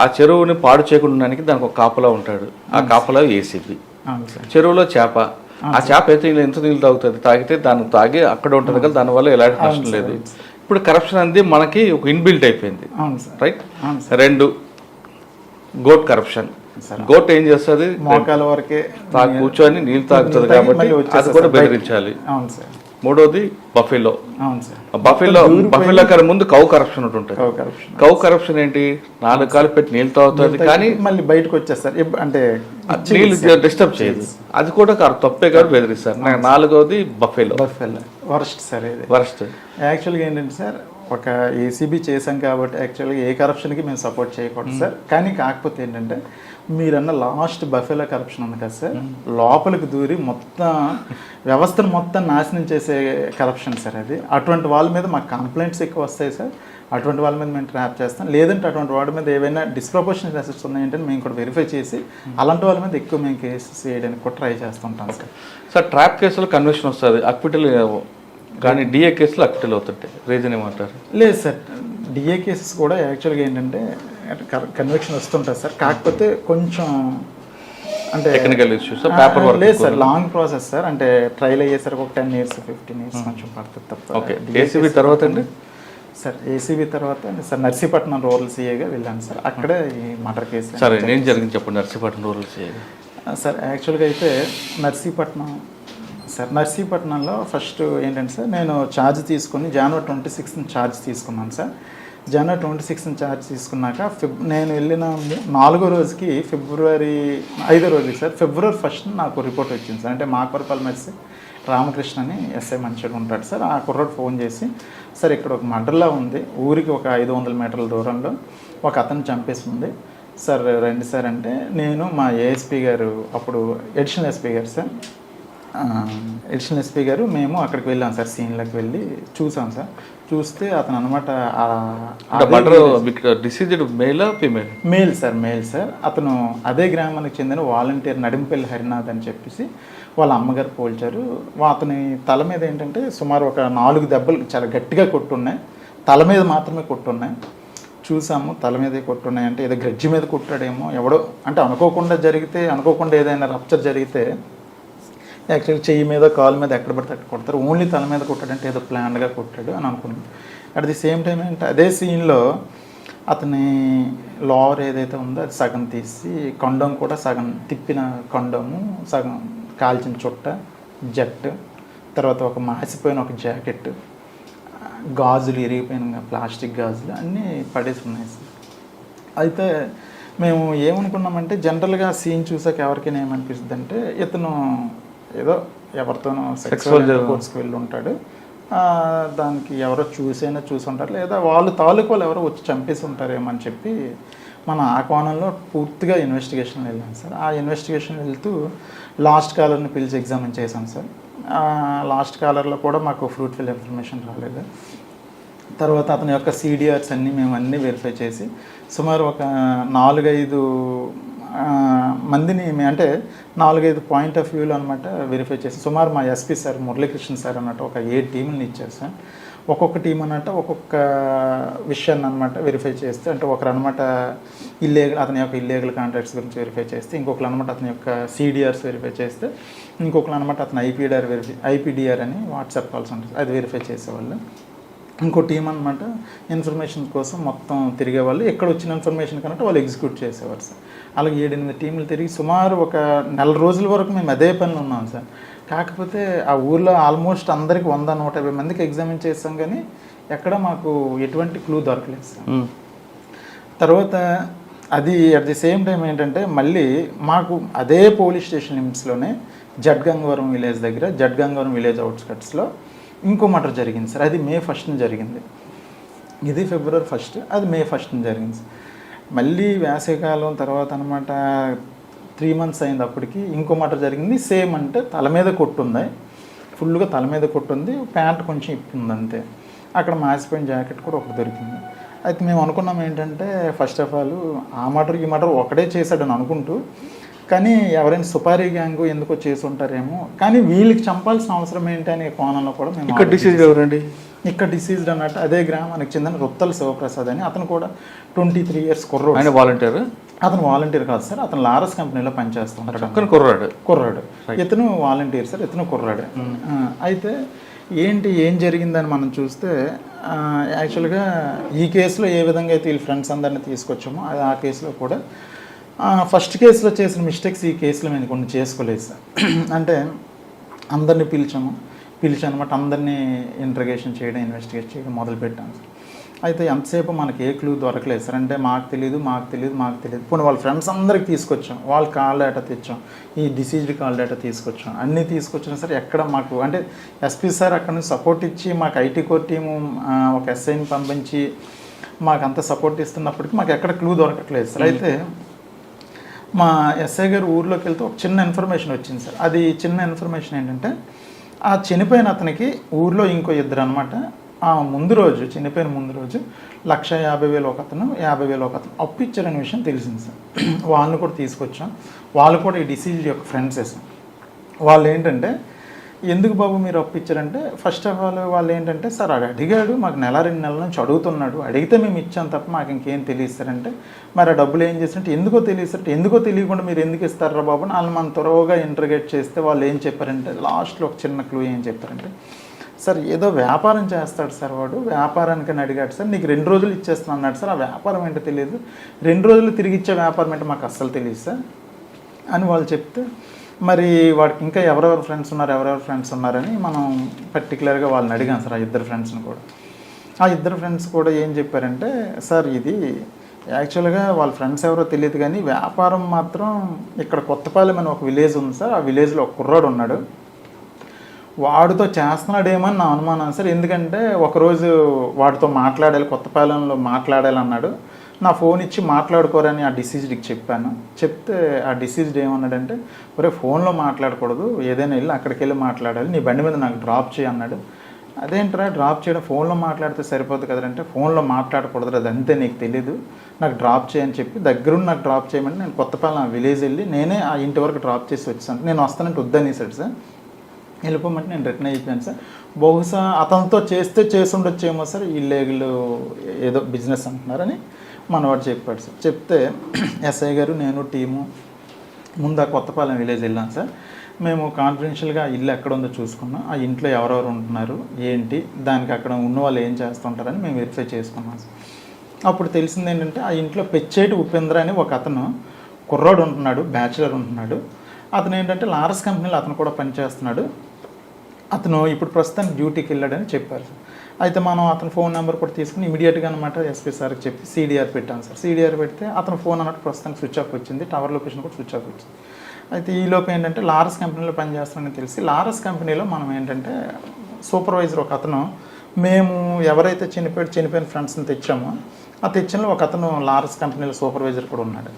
ఆ చెరువుని పాడు చేయకుండా ఉండడానికి దానికి ఒక కాపలా ఉంటాడు. ఆ కాపలా ఏసీబీ. చెరువులో చేప, ఆ చేప అయితే ఎంత నీళ్ళు తాగుతుంది, తాగితే దాన్ని తాగి అక్కడ ఉంటుంది కదా, దానివల్ల ఎలాంటి నష్టం లేదు. ఇప్పుడు కరప్షన్ అనేది మనకి ఒక ఇన్బిల్ట్ అయిపోయింది, రైట్? 2 goat corruption. గోట్ ఏం చేస్తుంది, మోకాల వరకే కూర్చొని నీళ్ళు తాగుతుంది కాబట్టి అది కూడా బెదిరించాలి. 3వది బఫెలో. బఫెలో కన్నా ముందు కౌ కరప్షన్ ఉంటుంది. కౌ కరప్షన్ ఏంటి, 4 కాలు పెట్టి నీళ్ళు తాగుతుంది కానీ మళ్ళీ బయటకు వచ్చేస్తారు, అంటే నీళ్ళు డిస్టర్బ్ చేయదు. అది కూడా తప్పే కాదు, బెదిరిస్తారు. 4వది బఫెలో. Worst sir. ఇది వరస్ట్. యాక్చువల్గా ఏంటంటే సార్, ఒక ఏసీబీ చేసాం కాబట్టి యాక్చువల్గా ఏ కరప్షన్కి మేము సపోర్ట్ చేయకూడదు సార్. కానీ కాకపోతే ఏంటంటే మీరన్న లాస్ట్ బఫెలో కరప్షన్ ఉంది కదా సార్, లోపలికి దూరి మొత్తం వ్యవస్థను మొత్తం నాశనం చేసే కరప్షన్ సార్ అది. అటువంటి వాళ్ళ మీద మాకు కంప్లైంట్స్ ఎక్కువ వస్తాయి సార్. అటువంటి వాళ్ళ మీద మేము ట్రాప్ చేస్తాం. లేదంటే అటువంటి వాడి మీద ఏవైనా డిస్ప్రపోర్షనల్ అసెట్స్ ఉన్నాయంటే మేము కూడా వెరిఫై చేసి అలాంటి వాళ్ళ మీద ఎక్కువ మేము కేసెస్ చేయడానికి కూడా ట్రై చేస్తుంటాం సార్. సార్ ట్రాప్ కేసులో కన్విక్షన్ వస్తుంది, అక్విటల్, కానీ డిఏ కేసులో అక్విటల్ అవుతుంటాయి. రీజన్ ఏమంటారు? లేదు సార్, డిఏ కేసెస్ కూడా యాక్చువల్గా ఏంటంటే కన్విక్షన్ వస్తుంటుంది సార్. కాకపోతే కొంచెం అంటే టెక్నికల్ ఇష్యూస్, పేపర్ వర్క్ లేదు సార్, లాంగ్ ప్రాసెస్ సార్. అంటే ట్రైల్ అయ్యేసరికి ఒక 10 years 15 years కొంచెం పడుతుంది తప్ప. ఓకే. ఏసీబీ తర్వాత అండి సార్, ఏసీబీ తర్వాత సార్ నర్సీపట్నం రూరల్ సీఏగా వెళ్ళాను సార్. అక్కడే ఈ మర్డర్ కేసు. సరే, నేను జరిగింది చెప్పండి. నర్సీపట్నం రూరల్ సీఏగా సార్, యాక్చువల్గా అయితే నర్సీపట్నంలో ఫస్ట్ ఏంటంటే సార్, నేను ఛార్జ్ తీసుకొని January 26th ఛార్జ్ తీసుకున్నాను సార్. January 26th ఛార్జ్ తీసుకున్నాక నేను వెళ్ళిన 4వ రోజుకి February 5వ రోజుకి సార్, February 1st నాకు రిపోర్ట్ వచ్చింది సార్. అంటే మాకవరపల్లి మెర్సి రామకృష్ణ అని ఎస్ఐ మంచిగా ఉంటాడు సార్. ఆ కుర్రాడు ఫోన్ చేసి, సార్ ఇక్కడ ఒక మర్డర్లా ఉంది, ఊరికి ఒక 500 మీటర్ల దూరంలో ఒక అతను చంపేసి ఉంది సార్, రండి సార్ అంటే నేను మా ఏఎస్పీ గారు, అప్పుడు ఎడిషనల్ ఎస్పీ గారు సార్, ఎడిషనల్ ఎస్పీ గారు, మేము అక్కడికి వెళ్ళాం సార్. సీన్లోకి వెళ్ళి చూసాం సార్. చూస్తే అతను అనమాట మేల్ సార్. అతను అదే గ్రామానికి చెందిన వాలంటీర్ నడింపల్లి హరినాథ్ అని చెప్పేసి వాళ్ళ అమ్మగారు పోల్చారు. అతని తల మీద ఏంటంటే సుమారు ఒక 4 దెబ్బలు చాలా గట్టిగా కొట్టున్నాయి. తల మీద మాత్రమే కొట్టున్నాయి. చూసాము, తల మీదే కొట్టున్నాయి. అంటే ఏదో గ్రడ్జి మీద కొట్టాడేమో ఎవడో, అంటే అనుకోకుండా ఏదైనా రప్చర్ జరిగితే యాక్చువల్గా చెయ్యి మీద కాలు మీద ఎక్కడ పడితే అక్కడ కొడతారు. ఓన్లీ తల మీద కొట్టాడంటే ఏదో ప్లాన్గా కొట్టాడు అని అనుకున్నాను. అట్ ది సేమ్ టైం ఏంటంటే అదే సీన్లో అతని లోవర్ ఏదైతే ఉందో అది సగం తీసి, కొండం కూడా సగం తిప్పిన కొండము, సగం కాల్చిన చుట్ట, జట్టు, తర్వాత ఒక మాసిపోయిన ఒక జాకెట్, గాజులు, ఇరిగిపోయిన ప్లాస్టిక్ గాజులు అన్నీ పడేసి ఉన్నాయి సార్. అయితే మేము ఏమనుకున్నామంటే జనరల్గా సీన్ చూసాక ఎవరికైనా ఏమనిపిస్తుంది అంటే ఇతను ఏదో ఎవరితోనో సెక్సువల్ కోర్స్కి వెళ్ళి ఉంటాడు, దానికి ఎవరో చూసి ఉంటారు, లేదా వాళ్ళు తాలూకు ఎవరో వచ్చి చంపేసి ఉంటారేమో అని చెప్పి మనం ఆ కోణంలో పూర్తిగా ఇన్వెస్టిగేషన్ వెళ్ళాం సార్. ఆ ఇన్వెస్టిగేషన్ వెళ్తూ లాస్ట్ కాలర్ని పిలిచి ఎగ్జామిన్ చేశాం సార్. లాస్ట్ కాలర్లో కూడా మాకు ఫ్రూట్ఫుల్ ఇన్ఫర్మేషన్ రాలేదు. తర్వాత అతని యొక్క CDRs అన్నీ మేము అన్నీ వెరిఫై చేసి సుమారు ఒక 4-5 మందిని, అంటే 4-5 పాయింట్ ఆఫ్ వ్యూలో అనమాట వెరిఫై చేసి సుమారు మా ఎస్పీ సార్ మురళీకృష్ణ సార్ అన్నట్టు ఒక 7 టీములను ఇచ్చారు సార్. ఒక్కొక్క టీం అన్నట్టు ఒక్కొక్క విషయాన్ని అనమాట వెరిఫై చేస్తే, అంటే ఒకరు అనమాట అతని యొక్క ఇల్లీగల్ కాంట్రాక్ట్స్ గురించి వెరిఫై చేస్తే, ఇంకొకరు అనమాట అతని యొక్క CDRs వెరిఫై చేస్తే, ఇంకొకరు అనమాట అతని IPDR అని వాట్సాప్ కాల్స్ ఉంటుంది అది వెరిఫై చేసేవాళ్ళు. ఇంకో టీం అనమాట ఇన్ఫర్మేషన్ కోసం మొత్తం తిరిగేవాళ్ళు, ఎక్కడ వచ్చిన ఇన్ఫర్మేషన్ కన్నట్టు వాళ్ళు ఎగ్జిక్యూట్ చేసేవారు సార్. అలాగే 7-8 టీంలు తిరిగి సుమారు ఒక 4 రోజుల వరకు మేము అదే పనిలో ఉన్నాం సార్. కాకపోతే ఆ ఊర్లో ఆల్మోస్ట్ అందరికి 100-150 మందికి ఎగ్జామిన్ చేస్తాం, కానీ ఎక్కడ మాకు ఎటువంటి క్లూ దొరకలేదు సార్. తర్వాత అది అట్ ది సేమ్ టైం ఏంటంటే మళ్ళీ మాకు అదే పోలీస్ స్టేషన్ లిమిట్స్లోనే జడ్గంగవరం విలేజ్ దగ్గర, జడ్గంగవరం విలేజ్ అవుట్స్కట్స్లో ఇంకో మర్డర్ జరిగింది సార్. అది May 1st జరిగింది. ఇది February 1st, అది May 1st జరిగింది సార్. మళ్ళీ వేసవికాలం తర్వాత అనమాట 3 months అయింది. అప్పటికి ఇంకో మర్డర్ జరిగింది. సేమ్, అంటే తల మీద కొట్టుంది, ఫుల్గా తల మీద కొట్టుంది, ప్యాంట్ కొంచెం ఇప్పుంది అంతే. అక్కడ మాసిపోయిన జాకెట్ కూడా ఒకటి దొరికింది. అయితే మేము అనుకున్నాం ఏంటంటే ఫస్ట్ ఆఫ్ ఆల్ ఆ మర్డర్ ఈ మర్డర్ ఒకడే చేశాడని అనుకుంటూ, కానీ ఎవరైనా సుపారీ గ్యాంగ్ ఎందుకో చేసి ఉంటారేమో, కానీ వీళ్ళకి చంపాల్సిన అవసరం ఏంటి అనే కోణంలో కూడా మేము ఇక్కడ డిసీజ్ ఎవరండి? ఇక్కడ డిసీజ్డ్ అన్నట్టు అదే గ్రామానికి చెందిన రొత్తల శివప్రసాద్ అని, అతను కూడా 23 years కుర్రోడు. ఆయన వాలంటీర్? అతను వాలంటీర్ కాదు సార్, అతను లారస్ కంపెనీలో పనిచేస్తుంటాడు. అక్కడ కుర్రాడు. ఇతను వాలంటీర్ సార్, ఇతను కుర్రాడు. అయితే ఏం జరిగిందని మనం చూస్తే యాక్చువల్గా ఈ కేసులో ఏ విధంగా అయితే వీళ్ళ ఫ్రెండ్స్ అందరినీ తీసుకొచ్చామో అది ఆ కేసులో కూడా ఫస్ట్ కేసులో చేసిన మిస్టేక్స్ ఈ కేసులో మేము కొన్ని చేసుకోలేదు సార్. అంటే అందరినీ పిలిచి అనమాట అందరినీ ఇంట్రగేషన్ చేయడం, ఇన్వెస్టిగేట్ చేయడం మొదలుపెట్టాను సార్. అయితే ఎంతసేపు మనకి ఏ క్లూ దొరకలేదు సార్. అంటే మాకు తెలియదు. పోనీ వాళ్ళ ఫ్రెండ్స్ అందరికి తీసుకొచ్చాం, వాళ్ళ కాల్ డేటా తెచ్చాం, ఈ డిసీజ్డ్ కాల్ డేటా తీసుకొచ్చాం, అన్నీ తీసుకొచ్చినా సార్ ఎక్కడ మాకు అంటే ఎస్పీ సార్ అక్కడ నుంచి సపోర్ట్ ఇచ్చి మాకు ఐటీ కోర్ టీము ఒక ఎస్ఐని పంపించి మాకు అంత సపోర్ట్ ఇస్తున్నప్పటికీ మాకు ఎక్కడ క్లూ దొరకట్లేదు సార్. అయితే మా ఎస్ఐ గారు ఊర్లోకి వెళ్తే ఒక చిన్న ఇన్ఫర్మేషన్ వచ్చింది సార్. అది చిన్న ఇన్ఫర్మేషన్ ఏంటంటే ఆ చనిపోయిన అతనికి ఊర్లో ఇంకో ఇద్దరు అనమాట చనిపోయిన ముందు రోజు 1,50,000 ఒక అతను, 50,000 ఒక అతను అప్పు ఇచ్చారనే విషయం తెలిసింది సార్. వాళ్ళని కూడా తీసుకొచ్చాం. వాళ్ళు కూడా ఈ డిసీజ్ యొక్క ఫ్రెండ్సే సార్. వాళ్ళు ఏంటంటే ఎందుకు బాబు మీరు అప్పు ఇచ్చారంటే ఫస్ట్ ఆఫ్ ఆల్ వాళ్ళు ఏంటంటే సార్ అది అడిగాడు, మాకు 1-2 నెలల నుంచి అడుగుతున్నాడు, అడిగితే మేము ఇచ్చాం తప్ప మాకు ఇంకేం తెలియస్తారంటే మరి ఆ డబ్బులు ఏం చేస్తారంటే ఎందుకో తెలియకుండా మీరు ఎందుకు ఇస్తారా బాబు అని వాళ్ళు మనం త్వరగా ఇంటర్గేట్ చేస్తే వాళ్ళు ఏం చెప్పారంటే లాస్ట్లో ఒక చిన్న క్లూ ఏం చెప్పారంటే సార్ ఏదో వ్యాపారం చేస్తాడు సార్ వాడు, వ్యాపారానికని అడిగాడు సార్, నీకు 2 రోజులు ఇచ్చేస్తాను అన్నాడు సార్. ఆ వ్యాపారం ఏంటో తెలియదు, 2 రోజులు తిరిగి ఇచ్చే వ్యాపారం ఏంటో మాకు అస్సలు తెలియదు సార్ అని వాళ్ళు చెప్తే మరి వాడికి ఇంకా ఎవరెవరు ఫ్రెండ్స్ ఉన్నారని మనం పర్టికులర్గా వాళ్ళని అడిగాం సార్. ఆ ఇద్దరు ఫ్రెండ్స్ కూడా ఏం చెప్పారంటే సార్ ఇది యాక్చువల్గా వాళ్ళ ఫ్రెండ్స్ ఎవరో తెలియదు కానీ వ్యాపారం మాత్రం ఇక్కడ కొత్తపాలెం అని ఒక విలేజ్ ఉంది సార్, ఆ విలేజ్లో ఒక కుర్రాడు ఉన్నాడు, వాడితో చేస్తున్నాడేమని నా అనుమానం సార్. ఎందుకంటే ఒకరోజు వాడితో కొత్తపాలెంలో మాట్లాడాలి అన్నాడు. నా ఫోన్ ఇచ్చి మాట్లాడుకోరని ఆ డిసీజ్డ్కి చెప్పాను. చెప్తే ఆ డిసీజ్డ్ ఏమన్నాడంటే ఒరే ఫోన్లో మాట్లాడకూడదు, ఏదైనా వెళ్ళి అక్కడికి వెళ్ళి మాట్లాడాలి, నీ బండి మీద నాకు డ్రాప్ చేయి అన్నాడు. అదేంట్రా డ్రాప్ చేయడం, ఫోన్లో మాట్లాడితే సరిపోదు కదంటే ఫోన్లో మాట్లాడకూడదు, అది అంతే నీకు తెలీదు, నాకు డ్రాప్ చేయని చెప్పి దగ్గరుండి నాకు డ్రాప్ చేయమంటే నేను కొత్తపాలెం విలేజ్ వెళ్ళి నేనే ఆ ఇంటి వరకు డ్రాప్ చేసి వచ్చాను. నేను వస్తానంటే వద్దనేసాడు సార్. వెళ్ళిపోమంటే నేను రిటర్న్ అయిపోయాను సార్. బహుశా అతనితో చేసి ఉండొచ్చేమో సార్, ఇల్లీగల్ ఏదో బిజినెస్ అంటున్నారని మనవాడు చెప్పాడు సార్. చెప్తే ఎస్ఐ గారు నేను టీము ముందు ఆ కొత్తపాలెం విలేజ్ వెళ్ళాను సార్. మేము కాన్ఫిడెన్షియల్గా ఇల్లు ఎక్కడ ఉందో చూసుకున్నాం, ఆ ఇంట్లో ఎవరెవరు ఉంటున్నారు ఏంటి, దానికి అక్కడ ఉన్న వాళ్ళు ఏం చేస్తుంటారని మేము వెరిఫై చేసుకున్నాం సార్. అప్పుడు తెలిసింది ఏంటంటే ఆ ఇంట్లో పెచ్చేటి ఉపేంద్ర అని ఒక అతను కుర్రాడు ఉంటున్నాడు, బ్యాచులర్ ఉంటున్నాడు. అతను ఏంటంటే లారస్ కంపెనీలో అతను కూడా పనిచేస్తున్నాడు. అతను ఇప్పుడు ప్రస్తుతానికి డ్యూటీకి వెళ్ళాడని చెప్పారు సార్. అయితే మనం అతని ఫోన్ నెంబర్ కూడా తీసుకుని ఇమీడియట్గా అనమాట ఎస్పీ సార్కి చెప్పి CDR పెట్టాను సార్. CDR పెడితే అతను ఫోన్ అన్నట్టు ప్రస్తుతానికి స్విచ్ ఆఫ్ వచ్చింది, టవర్ లొకేషన్ కూడా స్విచ్ ఆఫ్ వచ్చింది. అయితే ఈలోపు ఏంటంటే లారస్ కంపెనీలో పనిచేస్తానని తెలిసి లారస్ కంపెనీలో మనం ఏంటంటే సూపర్వైజర్ ఒక అతను, మేము ఎవరైతే చనిపోయిన ఫ్రెండ్స్ని తెచ్చామో ఆ తెచ్చిన ఒక అతను లారస్ కంపెనీలో సూపర్వైజర్ కూడా ఉన్నాడు.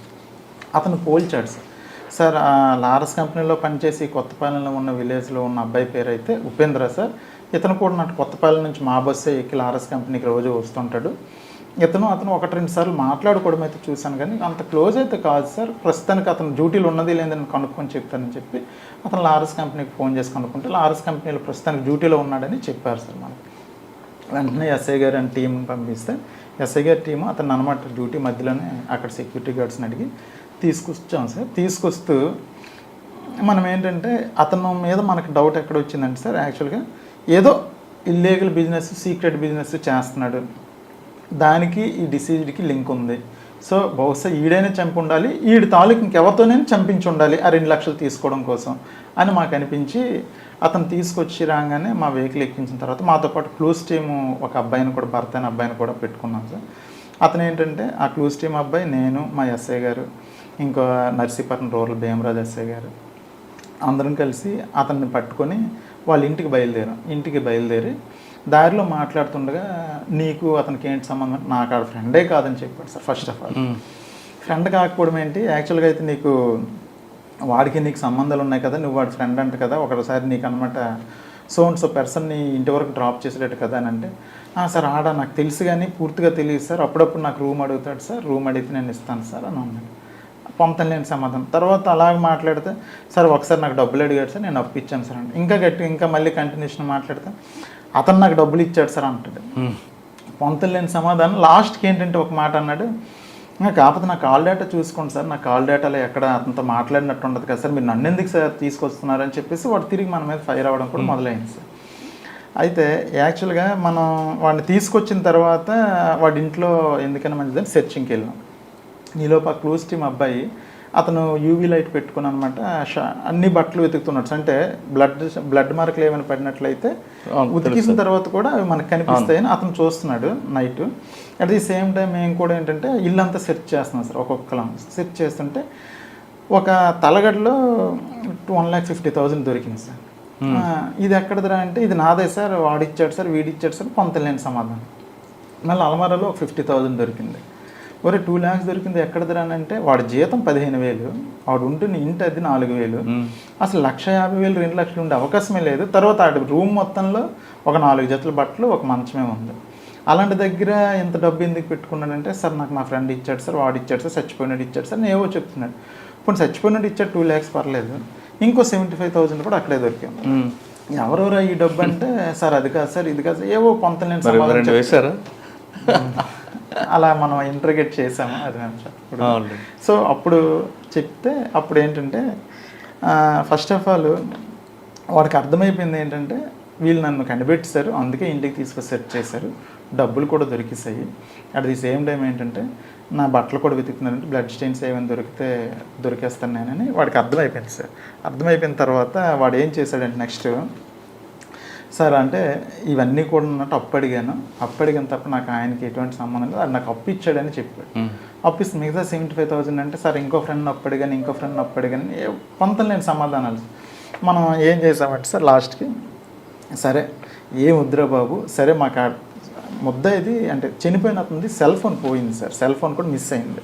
అతను పోల్చాడు సార్. సార్ ఆ లారస్ కంపెనీలో పనిచేసి కొత్తపాలెంలో ఉన్న విలేజ్లో ఉన్న అబ్బాయి పేరు అయితే ఉపేంద్ర సార్. ఇతను కూడా నాకు కొత్తపాలెం నుంచి మా బస్సే ఎక్కి లారస్ కంపెనీకి రోజు వస్తుంటాడు. అతను 1-2 సార్లు మాట్లాడుకోవడం అయితే చూశాను కానీ అంత క్లోజ్ అయితే కాదు సార్. ప్రస్తుతానికి అతను డ్యూటీలో ఉన్నది లేదని కనుక్కొని చెప్తానని చెప్పి అతను లారస్ కంపెనీకి ఫోన్ చేసి కనుక్కుంటే లారస్ కంపెనీలో ప్రస్తుతానికి డ్యూటీలో ఉన్నాడని చెప్పారు సార్ మనకి. వెంటనే ఎస్ఐ గారు అని టీంని పంపిస్తే ఎస్ఐ గారి టీము అతను అనమాట డ్యూటీ మధ్యలోనే అక్కడ సెక్యూరిటీ గార్డ్స్ని అడిగి తీసుకొచ్చాం సార్. తీసుకొస్తూ మనం ఏంటంటే అతను మీద మనకు డౌట్ ఎక్కడ వచ్చిందంటే సార్ యాక్చువల్గా ఏదో ఇల్లీగల్ బిజినెస్, సీక్రెట్ బిజినెస్ చేస్తున్నాడు, దానికి ఈ డిసీజ్డ్కి లింక్ ఉంది. సో బహుశా ఈడైనా చంపి ఉండాలి, ఈడి తాలూకు ఇంకెవరితోనైనా చంపించి ఉండాలి ఆ 2 లక్షలు తీసుకోవడం కోసం అని మాకు అనిపించి అతను తీసుకొచ్చి రాగానే మా వెహికల్ ఎక్కించిన తర్వాత మాతో పాటు క్లూస్ టీము ఒక అబ్బాయిని కూడా భర్త అయిన అబ్బాయిని కూడా పెట్టుకున్నాం సార్. అతను ఏంటంటే ఆ క్లూస్ టీమ్ అబ్బాయి, నేను, మా ఎస్ఐ గారు, ఇంకో నర్సీపట్నం రూరల్ భీమరాజు ఎస్ఐ గారు అందరం కలిసి అతన్ని పట్టుకొని వాళ్ళ ఇంటికి బయలుదేరి దారిలో మాట్లాడుతుండగా నీకు అతనికి ఏంటి సంబంధం, నాకు ఆడ ఫ్రెండే కాదని చెప్పాడు sir. First of all friend కాకపోవడం ఏంటి, యాక్చువల్గా అయితే నీకు వాడికి నీకు సంబంధాలు ఉన్నాయి కదా, నువ్వు వాడి ఫ్రెండ్ అంట కదా, ఒకసారి నీకు అనమాట సో పర్సన్ని ఇంటి వరకు డ్రాప్ చేసేటట్టు కదా అని అంటే సార్ ఆడ నాకు తెలుసు కానీ పూర్తిగా తెలియదు సార్, అప్పుడప్పుడు నాకు రూమ్ అడుగుతాడు సార్, రూమ్ అడిగితే నేను ఇస్తాను సార్ అని అన్నాడు. పొంతలేని సమాధానం. తర్వాత అలాగ మాట్లాడితే సార్ ఒకసారి నాకు డబ్బులు అడిగాడు సార్, నేను అప్పు ఇచ్చాను సార్ అంటే ఇంకా గట్టి ఇంకా మళ్ళీ కంటిన్యూషన్ మాట్లాడితే అతను నాకు డబ్బులు ఇచ్చాడు సార్ అంటాడు. పొంతలేని సమాధానం. లాస్ట్కి ఏంటంటే ఒక మాట అన్నాడు, కాకపోతే నా కాల్ డేటా చూసుకోండి సార్, నా కాల్ డేటాలో ఎక్కడ అంత మాట్లాడినట్టు ఉండదు కదా సార్, మీరు నన్ను ఎందుకు సార్ తీసుకొస్తున్నారని చెప్పేసి వాడు తిరిగి మన మీద ఫైర్ అవ్వడం కూడా మొదలైంది సార్. అయితే యాక్చువల్గా మనం వాడిని తీసుకొచ్చిన తర్వాత వాడి ఇంట్లో ఎందుకైనా మంచిదని సెర్చింగ్కి వెళ్ళాం. నీలోపు ఆ క్లూజ్ టీమ్ అబ్బాయి అతను యూవీ లైట్ పెట్టుకుని అనమాట అన్ని బట్టలు వెతుకుతున్నాడు. అంటే బ్లడ్ మార్కులు ఏమైనా పడినట్లయితే ఉతికిసిన తర్వాత కూడా అవి మనకు కనిపిస్తాయని అతను చూస్తున్నాడు night. At the same time మేము కూడా ఏంటంటే ఇల్లంతా సెర్చ్ చేస్తున్నాం సార్. ఒక్కొక్కలం సెర్చ్ చేస్తుంటే ఒక తలగడలో 1,50,000 దొరికింది సార్. ఇది ఎక్కడదిరా అంటే ఇది నాదే సార్, వాడిచ్చాడు సార్, వీడిచ్చాడు సార్, పొంతలేని సమాధానం. మళ్ళీ అలమారాలో 50,000 దొరికింది. ఒరే 2 lakhs దొరికింది ఎక్కడదిరా అంటే వాడి జీతం 15,000, వాడు ఉంటున్న ఇంటి అది 4,000, అసలు 1,50,000 2 లక్షలు ఉండే అవకాశమే లేదు. తర్వాత ఆడి రూమ్ మొత్తంలో ఒక 4 జతల బట్టలు ఒక మంచమే ఉంది. అలాంటి దగ్గర ఎంత డబ్బు ఎందుకు పెట్టుకున్నాడంటే సార్ నాకు నా ఫ్రెండ్ ఇచ్చాడు సార్, వాడు ఇచ్చాడు సార్, చచ్చిపోయినాడు ఇచ్చాడు సార్, ఏవో చెప్తున్నాడు. ఇప్పుడు చచ్చిపోయినాడు ఇచ్చాడు 2 lakhs పర్లేదు, ఇంకో 75,000 కూడా అక్కడే దొరికింది. ఎవరెవరా ఈ డబ్బు అంటే సార్ అది కాదు సార్, ఇది కాదు సార్, ఏవో పొంతలేని సమాధానం వేశారు. అలా మనం ఇంటర్గేట్ చేసాము అది మేము. సో అప్పుడు చెప్తే అప్పుడు ఏంటంటే ఫస్ట్ ఆఫ్ ఆల్ వాడికి అర్థమైపోయింది ఏంటంటే వీళ్ళు నన్ను కనిపెట్టేశారు, అందుకే ఇంటికి తీసుకొని సెట్ చేశారు, డబ్బులు కూడా దొరికిస్తాయి. అట్ ది సేమ్ టైం ఏంటంటే నా బట్టలు కూడా వెతుకుతున్నారంటే బ్లడ్ స్టెయిన్స్ ఏమైనా దొరికేస్తాను నేనని వాడికి అర్థమైపోయింది సార్. అర్థమైపోయిన తర్వాత వాడు ఏం చేశాడంటే నెక్స్ట్ సార్ అంటే ఇవన్నీ కూడా ఉన్నట్టు అప్పు అడిగాను తప్ప నాకు ఆయనకి ఎటువంటి సంబంధం లేదు, అది నాకు అప్పు ఇచ్చాడని చెప్పాడు. అప్పు ఇస్తే మిగతా 75,000 అంటే సార్ ఇంకో ఫ్రెండ్ అప్పు అడిగాను పొంతలేని సమాధానాలు. మనం ఏం చేసామంటే సార్ లాస్ట్కి సరే ఏ ముద్ర బాబు సరే మాకు ముద్ద ఇది అంటే చనిపోయిన అతనిది సెల్ ఫోన్ పోయింది సార్, సెల్ ఫోన్ కూడా మిస్ అయింది,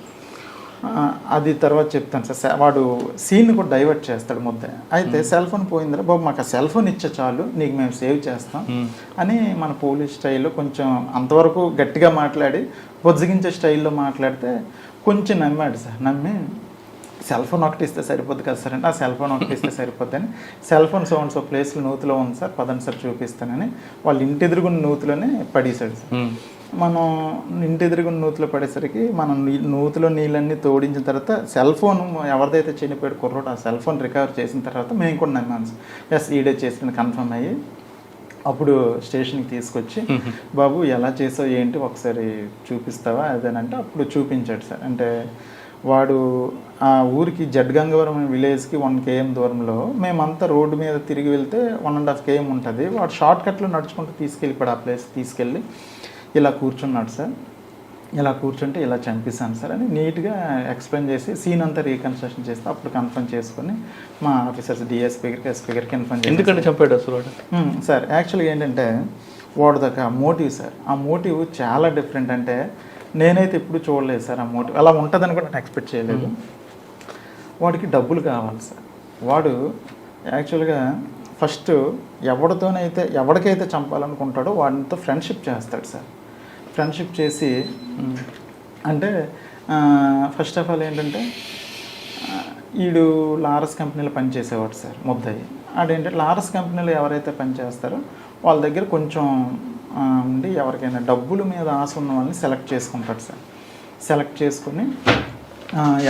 అది తర్వాత చెప్తాను సార్. వాడు సీన్ కూడా డైవర్ట్ చేస్తాడు ముద్ద. అయితే సెల్ ఫోన్ పోయిందిరా బాబు మాకు ఆ సెల్ ఫోన్ ఇచ్చే చాలు, నీకు మేము సేవ్ చేస్తాం అని మన పోలీస్ స్టైల్లో కొంచెం అంతవరకు గట్టిగా మాట్లాడి బొజ్జగించే స్టైల్లో మాట్లాడితే కొంచెం నమ్మాడు సార్. నమ్మి సెల్ ఫోన్ ఒకటి ఇస్తే సరిపోద్ది కదా సార్ అంటే ఆ సెల్ ఫోన్ ఒకటి ఇస్తే సరిపోద్ది అని సెల్ ఫోన్ సో ప్లేస్లో నూతిలో ఉంది సార్, పదండి సార్ చూపిస్తానని వాళ్ళు ఇంటి ఎదురుగున్న నూతిలోనే పడేశాడు సార్. మనం ఇంటి ఎదురుగున్న నూతిలో పడేసరికి మనం నూతిలో నీళ్ళన్నీ తోడించిన తర్వాత సెల్ ఫోన్ ఎవరిదైతే చనిపోయాడు కుర్రోడు ఆ సెల్ ఫోన్ రికవర్ చేసిన తర్వాత మేము కూడా నమ్మాను సార్. ఎస్ ఈడే చేసింది కన్ఫర్మ్ అయ్యి అప్పుడు స్టేషన్కి తీసుకొచ్చి బాబు ఎలా చేసావు ఏంటి ఒకసారి చూపిస్తావా అదేనంటే అప్పుడు చూపించాడు సార్. అంటే వాడు ఆ ఊరికి జడ్గంగవరం విలేజ్కి 1 km దూరంలో మేమంతా రోడ్డు మీద తిరిగి వెళ్తే 1.5 km ఉంటుంది. వాడు షార్ట్ కట్లో నడుచుకుంటూ తీసుకెళ్ళిపోయాడు. ఆ ప్లేస్ తీసుకెళ్ళి ఇలా కూర్చున్నాడు సార్, ఇలా కూర్చుంటే ఇలా చంపేశాను సార్ అని నీట్గా ఎక్స్ప్లెయిన్ చేసి సీన్ అంతా రీకన్స్ట్రక్షన్ చేస్తే అప్పుడు కన్ఫర్మ్ చేసుకొని మా ఆఫీసర్స్ డిఎస్పీ గారికి ఎస్పీ గారికి కన్ఫర్మ్ చేసి ఎందుకంటే చంపాడు అసలు సార్ యాక్చువల్గా ఏంటంటే వాడుదాకా మోటివ్ సార్, ఆ మోటివ్ చాలా డిఫరెంట్. అంటే నేనైతే ఎప్పుడు చూడలేదు సార్ ఆ మోటివ్ అలా ఉంటుందని కూడా నేను ఎక్స్పెక్ట్ చేయలేదు. వాడికి డబ్బులు కావాలి సార్. వాడు యాక్చువల్గా ఫస్ట్ ఎవరికైతే చంపాలనుకుంటాడో వాడితో ఫ్రెండ్షిప్ చేస్తాడు సార్. ఫ్రెండ్షిప్ చేసి అంటే ఫస్ట్ ఆఫ్ ఆల్ ఏంటంటే వీడు లారస్ కంపెనీలో పనిచేసేవాడు సార్ ముద్దయ్య. ఆడేంటంటే లారస్ కంపెనీలో ఎవరైతే పనిచేస్తారో వాళ్ళ దగ్గర కొంచెం ఉండి ఎవరికైనా డబ్బుల మీద ఆశ ఉన్న వాళ్ళని సెలెక్ట్ చేసుకుంటాడు సార్. సెలెక్ట్ చేసుకుని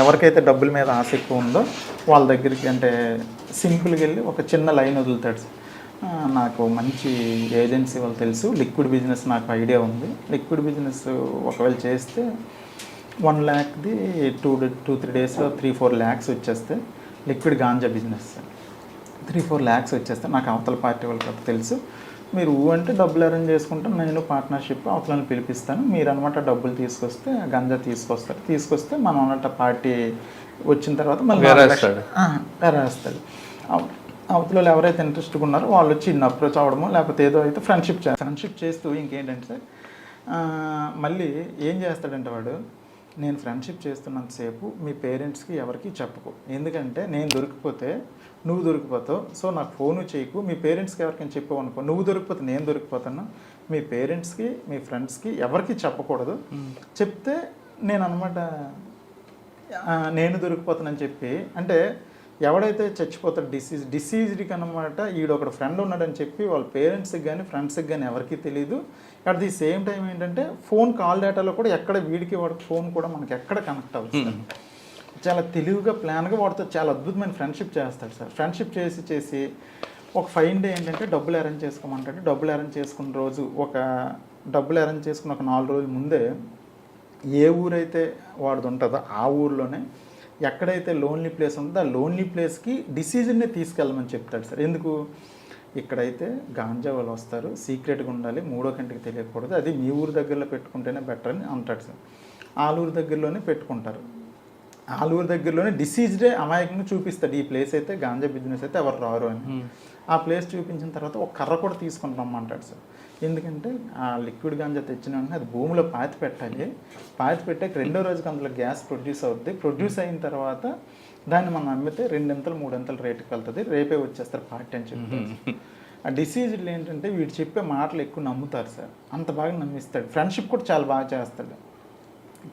ఎవరికైతే డబ్బుల మీద ఆశ ఎక్కువ ఉందో వాళ్ళ దగ్గరికి అంటే సింపుల్గా వెళ్ళి ఒక చిన్న లైన్ వదులుతాడు సార్. నాకు మంచి ఏజెన్సీ వాళ్ళు తెలుసు, లిక్విడ్ బిజినెస్ నాకు ఐడియా ఉంది, లిక్విడ్ బిజినెస్ ఒకవేళ చేస్తే 1 lakhది 2-3 daysలో 3-4 lakhs వచ్చేస్తే లిక్విడ్ గాంజా బిజినెస్ 3-4 lakhs వచ్చేస్తే నాకు అవతల పార్టీ వాళ్ళకి తెలుసు, మీరు అంటే డబ్బులు అరేంజ్ చేసుకుంటాం, నేను పార్ట్నర్షిప్ అవతలని పిలిపిస్తాను, మీరు అనమాట డబ్బులు తీసుకొస్తే గంజా తీసుకొస్తే మనం అన్నట్టు పార్టీ వచ్చిన తర్వాత మళ్ళీ రాస్తాడు. అవతల ఎవరైతే ఇంట్రెస్ట్గా ఉన్నారో వాళ్ళు వచ్చి ఇన్ని అప్రోచ్ అవ్వడమో లేకపోతే ఏదో అయితే ఫ్రెండ్షిప్ చేస్తూ ఇంకేంటంటే మళ్ళీ ఏం చేస్తాడంటే వాడు నేను ఫ్రెండ్షిప్ చేస్తున్నంతసేపు మీ పేరెంట్స్కి ఎవరికి చెప్పుకో, ఎందుకంటే నేను దొరికిపోతే నువ్వు దొరికిపోతావు, సో నాకు ఫోను చేయకు, మీ పేరెంట్స్కి ఎవరికైనా చెప్పావు అనుకో, నువ్వు దొరికిపోతే నేను దొరికిపోతాను, మీ పేరెంట్స్కి మీ ఫ్రెండ్స్కి ఎవరికి చెప్పకూడదు. చెప్తే నేను అనమాట నేను దొరికిపోతానని చెప్పి, అంటే ఎవడైతే చచ్చిపోతాడు డిసీజ్డ్కి అనమాట ఈడొకడు ఫ్రెండ్ ఉన్నాడని చెప్పి వాళ్ళ పేరెంట్స్కి కానీ ఫ్రెండ్స్కి కానీ ఎవరికీ తెలియదు. అట్ ది సేమ్ టైం ఏంటంటే ఫోన్ కాల్ డేటాలో కూడా ఎక్కడ వీడికి వాడికి ఫోన్ కూడా మనకి ఎక్కడ కనెక్ట్ అవుతుంది. చాలా తెలివిగా ప్లాన్గా వాడితో చాలా అద్భుతమైన ఫ్రెండ్షిప్ చేస్తాడు సార్. ఫ్రెండ్షిప్ చేసి ఒక ఫైన్ డే ఏంటంటే డబ్బులు అరేంజ్ చేసుకోమంటాడు. డబ్బులు అరేంజ్ చేసుకున్న రోజు డబ్బులు అరేంజ్ చేసుకున్న ఒక 4 రోజుల ముందే ఏ ఊరైతే వాడిది ఉంటుందో ఆ ఊర్లోనే ఎక్కడైతే లోన్లీ ప్లేస్ ఉంటుందో ఆ లోన్లీ ప్లేస్కి డిసీజన్నే తీసుకెళ్ళమని చెప్తాడు సార్. ఎందుకు, ఇక్కడైతే గాంజా వాళ్ళు వస్తారు, సీక్రెట్గా ఉండాలి, 3వ కంటికి తెలియకూడదు, అది మీ ఊరు దగ్గరలో పెట్టుకుంటేనే బెటర్ అని అంటాడు సార్. ఆలూరు దగ్గరలోనే పెట్టుకుంటారు. ఆలూరు దగ్గరలోనే డిసీజ్డే అమాయకంగా చూపిస్తాడు, ఈ ప్లేస్ అయితే గాంజా బిజినెస్ అయితే ఎవరు రారు అని. ఆ ప్లేస్ చూపించిన తర్వాత ఒక కర్ర కూడా తీసుకొని రమ్మంటాడు సార్. ఎందుకంటే ఆ లిక్విడ్ గాంజా తెచ్చిన వెంటనే అది భూమిలో పాతి పెట్టాలి. పాతి పెట్టాక 2వ రోజుకి అందులో గ్యాస్ ప్రొడ్యూస్ అవుద్ది. ప్రొడ్యూస్ అయిన తర్వాత దాన్ని మనం అమ్మితే 2 3 రేటుకి వెళ్తుంది. రేపే వచ్చేస్తారు పార్టీ అని చెప్తారు. ఆ డిసీజ్లు ఏంటంటే వీడు చెప్పే మాటలు ఎక్కువ నమ్ముతారు సార్. అంత బాగా నమ్మిస్తాడు. ఫ్రెండ్షిప్ కూడా చాలా బాగా చేస్తాడు.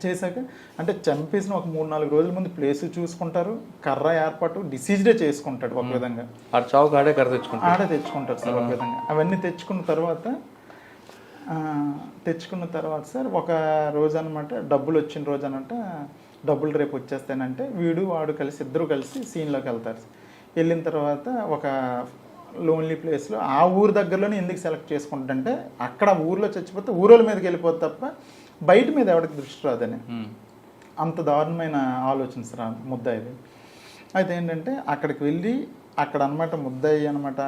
చేశాక అంటే చంపేసిన ఒక 3-4 రోజుల ముందు ప్లేస్ చూసుకుంటారు, కర్ర ఏర్పాటు డిసీజ్డే చేసుకుంటాడు ఒక విధంగా. ఆడే తెచ్చుకుంటారు సార్ ఒక విధంగా. అవన్నీ తెచ్చుకున్న తర్వాత సార్ ఒక రోజు అనమాట డబ్బులు వచ్చిన రోజు అనమాట, డబ్బులు రేపు వచ్చేస్తానంటే వాడు ఇద్దరు కలిసి సీన్లోకి వెళ్తారు. వెళ్ళిన తర్వాత ఒక లోన్లీ ప్లేస్లో ఆ ఊరు దగ్గరలోనే ఎందుకు సెలెక్ట్ చేసుకుంటాడంటే అక్కడ ఊర్లో చచ్చిపోతే ఊరోళ్ళ మీదకి వెళ్ళిపోతే తప్ప బయట మీద ఎవరికి దృష్టి రాదని. అంత దారుణమైన ఆలోచన సార్ ముద్దాయిది. అయితే ఏంటంటే అక్కడికి వెళ్ళి అక్కడ అనమాట ముద్దాయి అనమాట